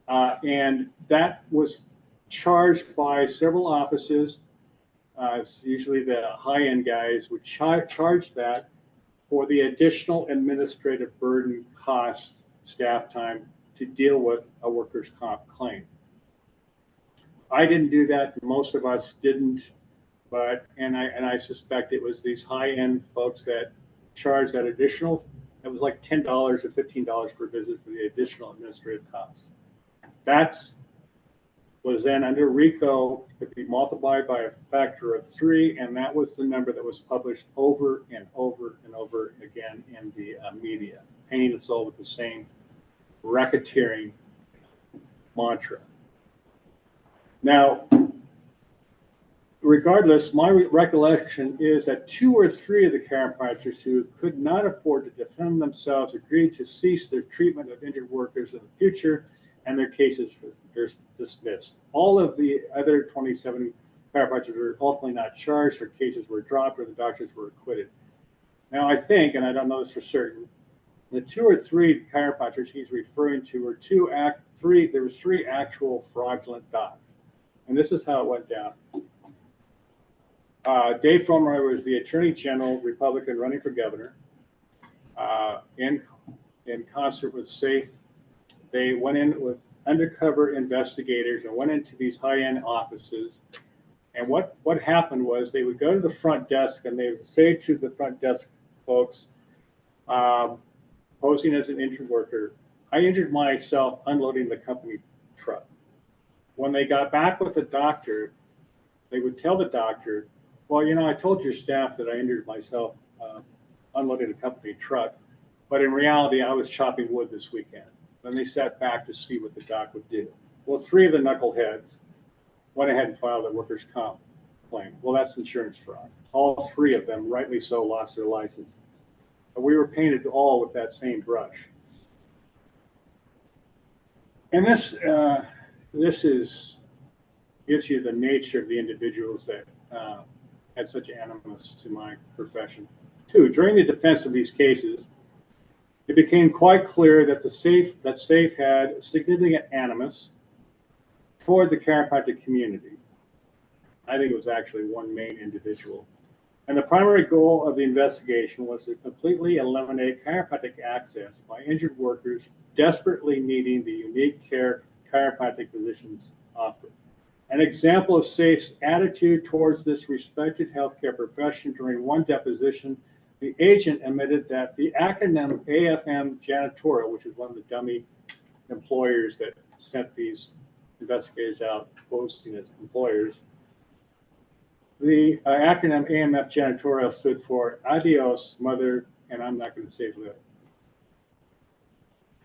And that was charged by several offices. It's usually the high-end guys would charge that for the additional administrative burden, cost, staff time to deal with a workers' comp claim. I didn't do that. Most of us didn't, and I suspect it was these high-end folks that charged that additional. It was like $10 or $15 per visit for the additional administrative costs. That's was then under RICO, could be multiplied by a factor of 3, and that was the number that was published over and over and over again in the media, painting us all with the same racketeering mantra. Now, regardless, my recollection is that 2 or 3 of the chiropractors who could not afford to defend themselves agreed to cease their treatment of injured workers in the future, and their cases were dismissed. All of the other 27 chiropractors were ultimately not charged, their cases were dropped, or the doctors were acquitted. Now, I think, and I don't know this for certain, the 2 or 3 chiropractors he's referring to were there was 3 actual fraudulent docs. And this is how it went down. Dave Frommer was the Attorney General, Republican, running for governor. In concert with SAFE, they went in with undercover investigators and went into these high-end offices. And what happened was they would go to the front desk and they would say to the front desk folks, posing as an injured worker, I injured myself unloading the company truck. When they got back with the doctor, they would tell the doctor, well, you know, I told your staff that I injured myself unloading a company truck, but in reality, I was chopping wood this weekend. Then they sat back to see what the doc would do. Well, 3 of the knuckleheads went ahead and filed a workers' comp claim. Well, that's insurance fraud. All 3 of them, rightly so, lost their licenses. But we were painted all with that same brush. And this gives you the nature of the individuals that had such animus to my profession. 2, during the defense of these cases, it became quite clear that SAFE had significant animus toward the chiropractic community. I think it was actually one main individual. And the primary goal of the investigation was to completely eliminate chiropractic access by injured workers desperately needing the unique care chiropractic physicians offer. An example of SAFE's attitude towards this respected healthcare profession: during one deposition, the agent admitted that the acronym AFM Janitorial, which is one of the dummy employers that sent these investigators out posting as employers, the acronym AMF Janitorial stood for Adios, Mother, and I'm not going to say the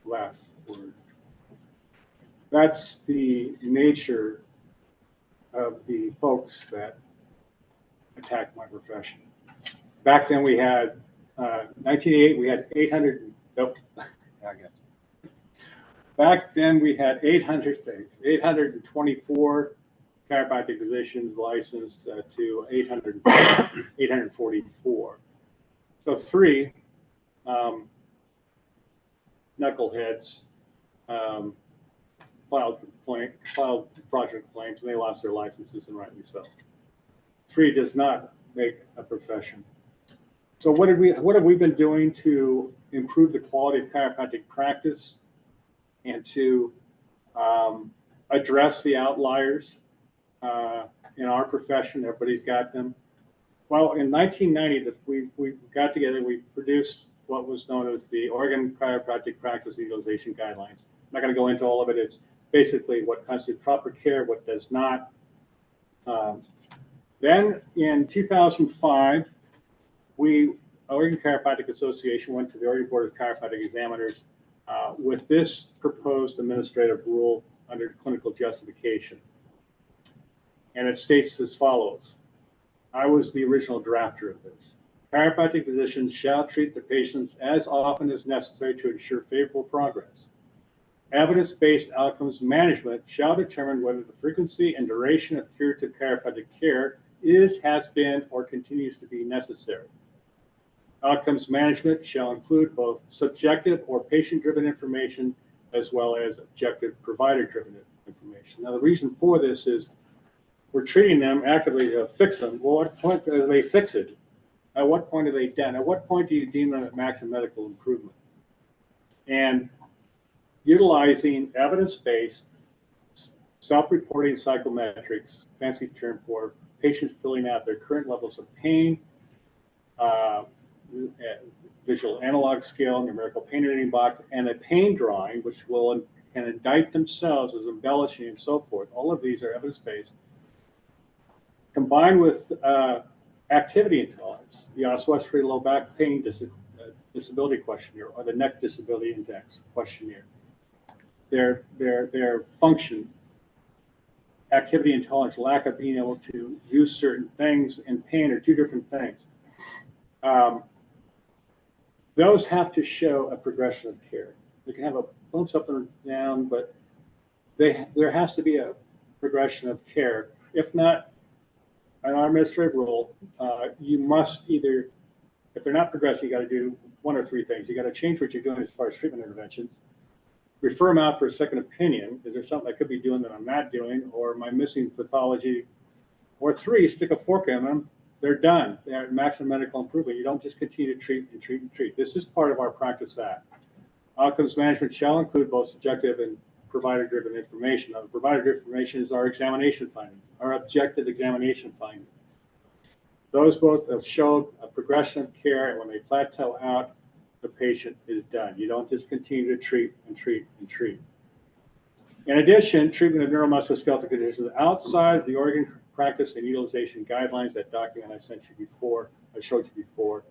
last word. That's the nature of the folks that attacked my profession. Back then we had, 1988, we had 800, nope. I guess. Back then we had 824 chiropractic physicians licensed to 844. So 3 knuckleheads filed fraudulent claims, and they lost their licenses, and rightly so. 3 does not make a profession. So what have we been doing to improve the quality of chiropractic practice and to address the outliers in our profession? Everybody's got them. Well, in 1990, we got together, we produced what was known as the Oregon Chiropractic Practice Utilization Guidelines. I'm not going to go into all of it. It's basically what constitutes proper care, what does not. Then in 2005, Oregon Chiropractic Association went to the Oregon Board of Chiropractic Examiners with this proposed administrative rule under clinical justification. And it states as follows. I was the original drafter of this. Chiropractic physicians shall treat the patients as often as necessary to ensure favorable progress. Evidence-based outcomes management shall determine whether the frequency and duration of curative chiropractic care has been, or continues to be necessary. Outcomes management shall include both subjective or patient-driven information as well as objective provider-driven information. Now, the reason for this is we're treating them actively to fix them. Well, at what point are they fixed? At what point are they done? At what point do you deem them at maximum medical improvement? And utilizing evidence-based self-reporting psychometrics, fancy term for patients filling out their current levels of pain, visual analog scale, numerical pain rating box, and a pain drawing, which can indict themselves as embellishing and so forth. All of these are evidence-based. Combined with activity intolerance, the Oswestry Low Back Pain Disability Questionnaire, or the Neck Disability Index Questionnaire, their function, activity intolerance, lack of being able to use certain things, and pain are 2 different things. Those have to show a progression of care. They can have a bumps up and down, but there has to be a progression of care. If not, an administrative rule, you must either, if they're not progressing, you got to do 1 or 3 things. You got to change what you're doing as far as treatment interventions, refer them out for a second opinion. Is there something I could be doing that I'm not doing, or am I missing pathology? Or 3, stick a fork in them. They're done. They're at maximum medical improvement. You don't just continue to treat and treat and treat. This is part of our Practice Act. Outcomes management shall include both subjective and provider-driven information. Now, the provider-driven information is our examination findings, our objective examination findings. Those both have showed a progression of care, and when they plateau out, the patient is done. You don't just continue to treat and treat and treat. In addition, treatment of neuromusculoskeletal conditions outside the Oregon Practice and Utilization Guidelines, that document I sent you before, I showed you before,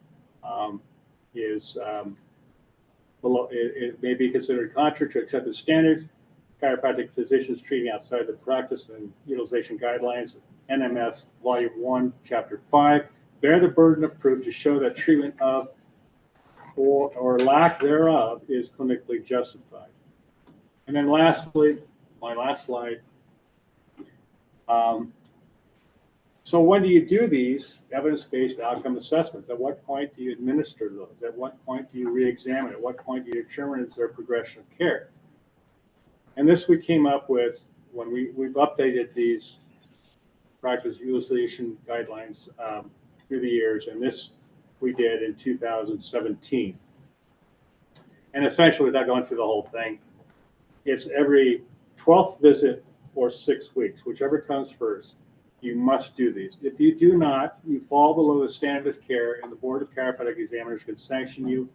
is below. It may be considered contrary to accepted standards. Chiropractic physicians treating outside the Practice and Utilization Guidelines, NMS Volume 1, Chapter 5, bear the burden of proof to show that treatment of or lack thereof is clinically justified. And then lastly, my last slide. So when do you do these evidence-based outcome assessments? At what point do you administer those? At what point do you re-examine? At what point do you determine it's their progression of care? And this we came up with when we've updated these practice utilization guidelines through the years, and this we did in 2017. And essentially, without going through the whole thing, it's every 12th visit or 6 weeks, whichever comes first. You must do these. If you do not, you fall below the standard of care, and the Board of Chiropractic Examiners can sanction you,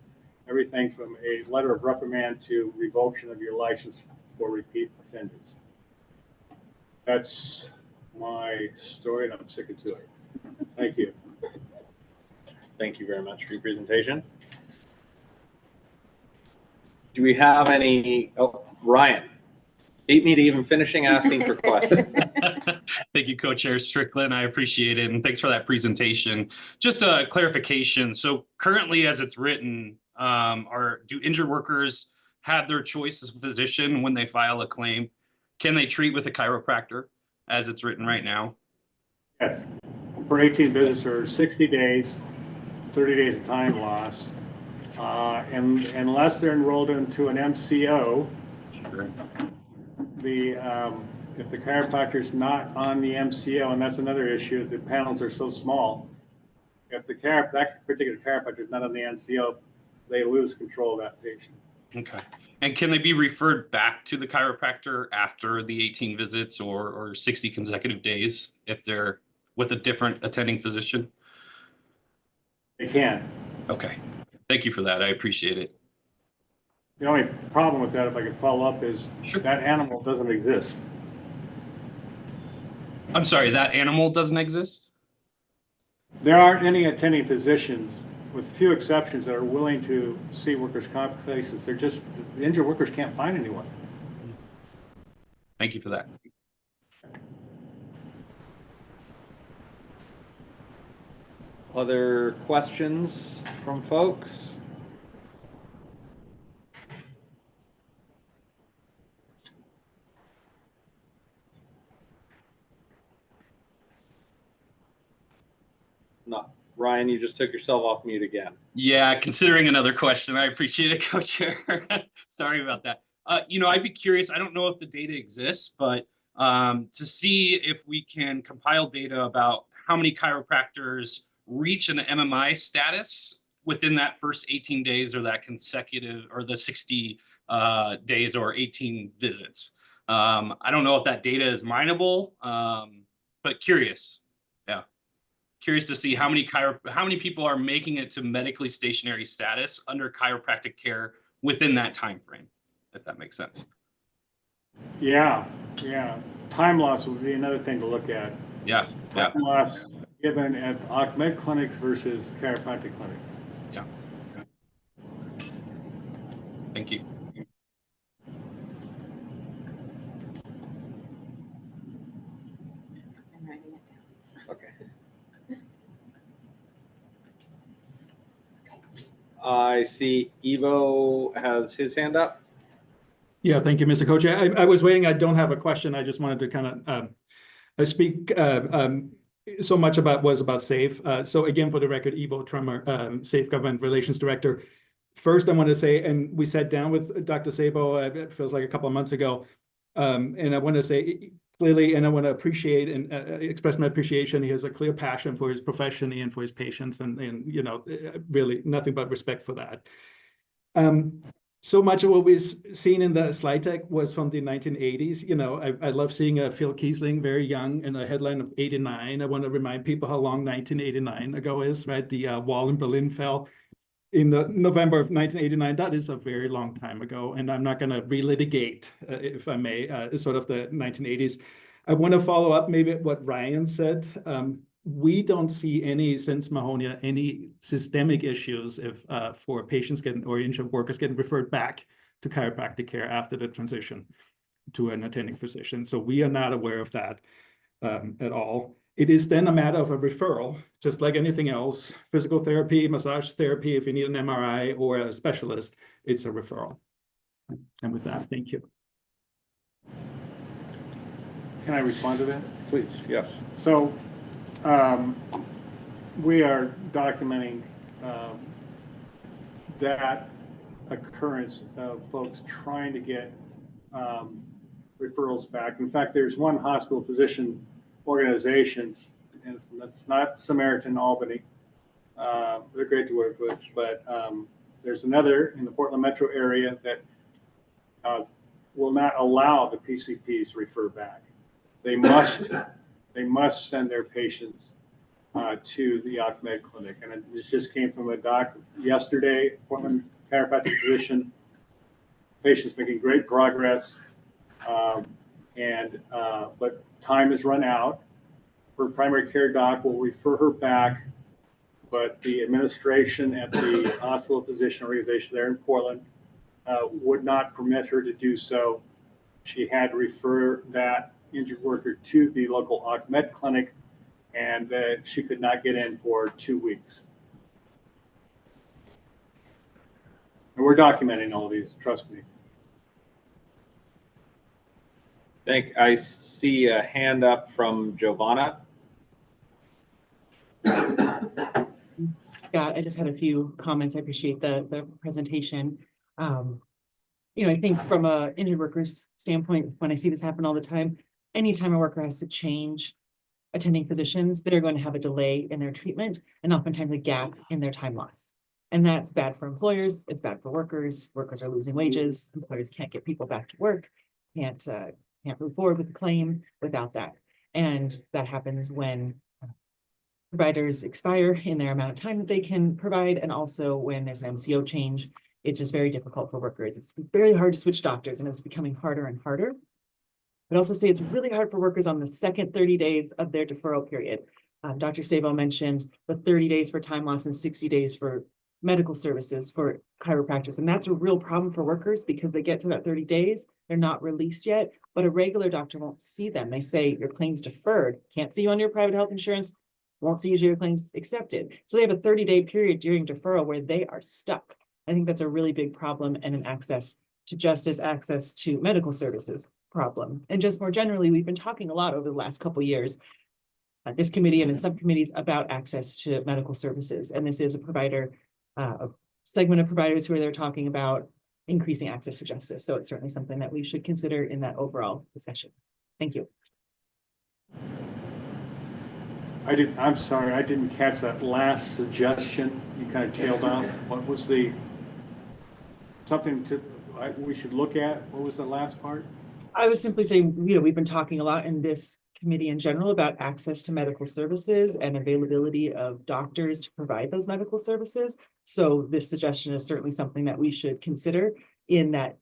everything from a letter of reprimand to revocation of your license for repeat offenders. That's my story, and I'm sticking to it. Thank you. Thank you very much for your presentation. Do we have any? Oh, Ryan, beat me to even finishing asking for questions. Thank you, Co-Chair Strickland. I appreciate it. And thanks for that presentation. Just a clarification. So currently, as it's written, do injured workers have their choice as a physician when they file a claim? Can they treat with a chiropractor as it's written right now? Yes. For 18 visits or 60 days, 30 days of time loss. And unless they're enrolled into an MCO, if the chiropractor's not on the MCO, and that's another issue, the panels are so small. If that particular chiropractor is not on the MCO, they lose control of that patient. Okay. And can they be referred back to the chiropractor after the 18 visits or 60 consecutive days if they're with a different attending physician? They can. Okay. Thank you for that. I appreciate it. The only problem with that, if I could follow up, is that animal doesn't exist. I'm sorry, that animal doesn't exist? There aren't any attending physicians, with few exceptions, that are willing to see workers' comp cases. They're just, the injured workers can't find anyone. Thank you for that. Other questions from folks? No. Ryan, you just took yourself off mute again. Yeah, considering another question. I appreciate it, Co-Chair. Sorry about that. I'd be curious. I don't know if the data exists, but to see if we can compile data about how many chiropractors reach an MMI status within that first 18 days or that consecutive or the 60 days or 18 visits. I don't know if that data is mineable, but curious. Yeah. Curious to see how many people are making it to medically stationary status under chiropractic care within that time frame, if that makes sense. Yeah. Time loss would be another thing to look at. Yeah. Time loss given at Ahmed clinics versus chiropractic clinics. Yeah. Thank you. I'm writing it down. Okay. I see Evo has his hand up. Yeah, thank you, Mr. Co-Chair. I was waiting. I don't have a question. I just wanted to kind of speak so much about SAFE. So again, for the record, Evo Trummer, SAFE Government Relations Director. First, I want to say, and we sat down with Dr. Sabo, it feels like a couple of months ago, and I want to say clearly, and I want to appreciate and express my appreciation. He has a clear passion for his profession and for his patients, and really nothing but respect for that. So much of what we've seen in the slide deck was from the 1980s. I love seeing Phil Kiesling very young and a headline of 89. I want to remind people how long 1989 ago is, right? The wall in Berlin fell in the November of 1989. That is a very long time ago, and I'm not going to relitigate, if I may, sort of the 1980s. I want to follow up maybe what Ryan said. We don't see any, since Mahonia, any systemic issues if for patients getting or injured workers getting referred back to chiropractic care after the transition to an attending physician. So we are not aware of that at all. It is then a matter of a referral, just like anything else, physical therapy, massage therapy, if you need an MRI or a specialist, it's a referral. And with that, thank you. Can I respond to that? Please, yes. So we are documenting that occurrence of folks trying to get referrals back. In fact, there's one hospital physician organization, and it's not Samaritan Albany. They're great to work with, but there's another in the Portland metro area that will not allow the PCPs to refer back. They must send their patients to the Ahmed clinic. And this just came from a doc yesterday, Portland chiropractic physician. Patient's making great progress, but time has run out. Her primary care doc will refer her back, but the administration at the hospital physician organization there in Portland would not permit her to do so. She had to refer that injured worker to the local Ahmed clinic, and she could not get in for 2 weeks. And we're documenting all of these, trust me. I see a hand up from Giovanna. Yeah, I just had a few comments. I appreciate the presentation. I think from a injured workers standpoint, when I see this happen all the time, anytime a worker has to change attending physicians, they're going to have a delay in their treatment and oftentimes a gap in their time loss. And that's bad for employers. It's bad for workers. Workers are losing wages. Employers can't get people back to work, can't move forward with the claim without that. And that happens when providers expire in their amount of time that they can provide, and also when there's an MCO change. It's just very difficult for workers. It's very hard to switch doctors, and it's becoming harder and harder. But also say it's really hard for workers on the second 30 days of their deferral period. Dr. Sabo mentioned the 30 days for time loss and 60 days for medical services for chiropractors. And that's a real problem for workers because they get to that 30 days, they're not released yet, but a regular doctor won't see them. They say your claim's deferred, can't see you on your private health insurance, won't see you your claims accepted. So they have a 30-day period during deferral where they are stuck. I think that's a really big problem and an access to justice, access to medical services problem. And just more generally, we've been talking a lot over the last couple of years at this committee and in subcommittees about access to medical services. And this is a segment of providers who are there talking about increasing access to justice. So it's certainly something that we should consider in that overall discussion. Thank you. I'm sorry, I didn't catch that last suggestion. You kind of tailed off. What was something we should look at? What was the last part? I was simply saying, we've been talking a lot in this committee in general about access to medical services and availability of doctors to provide those medical services. So this suggestion is certainly something that we should consider in that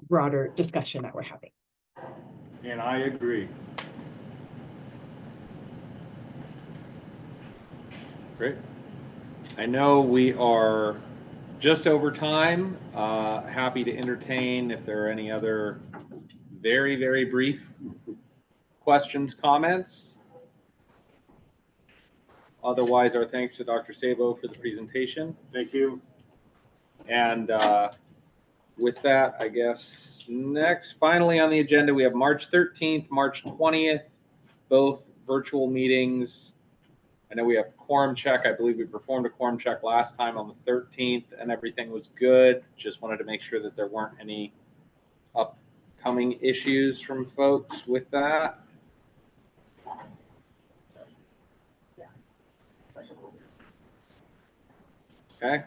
broader discussion that we're having. And I agree. Great. I know we are just over time. Happy to entertain if there are any other very, very brief questions, comments. Otherwise, our thanks to Dr. Sabo for the presentation. Thank you. And with that, I guess finally on the agenda, we have March 13th, March 20th, both virtual meetings. I know we have quorum check. I believe we performed a quorum check last time on the 13th and everything was good. Just wanted to make sure that there weren't any upcoming issues from folks with that. Okay.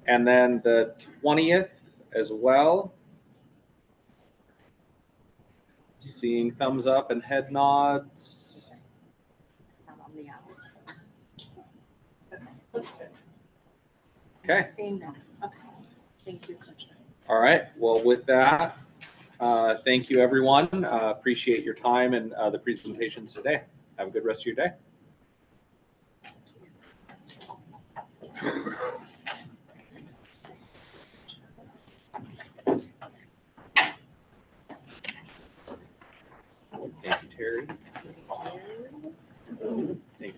And then the 20th as well. Seeing thumbs up and head nods. Okay. Seeing none. Okay. Thank you, Coach. All right. Well, with that, thank you, everyone. Appreciate your time and the presentations today. Have a good rest of your day.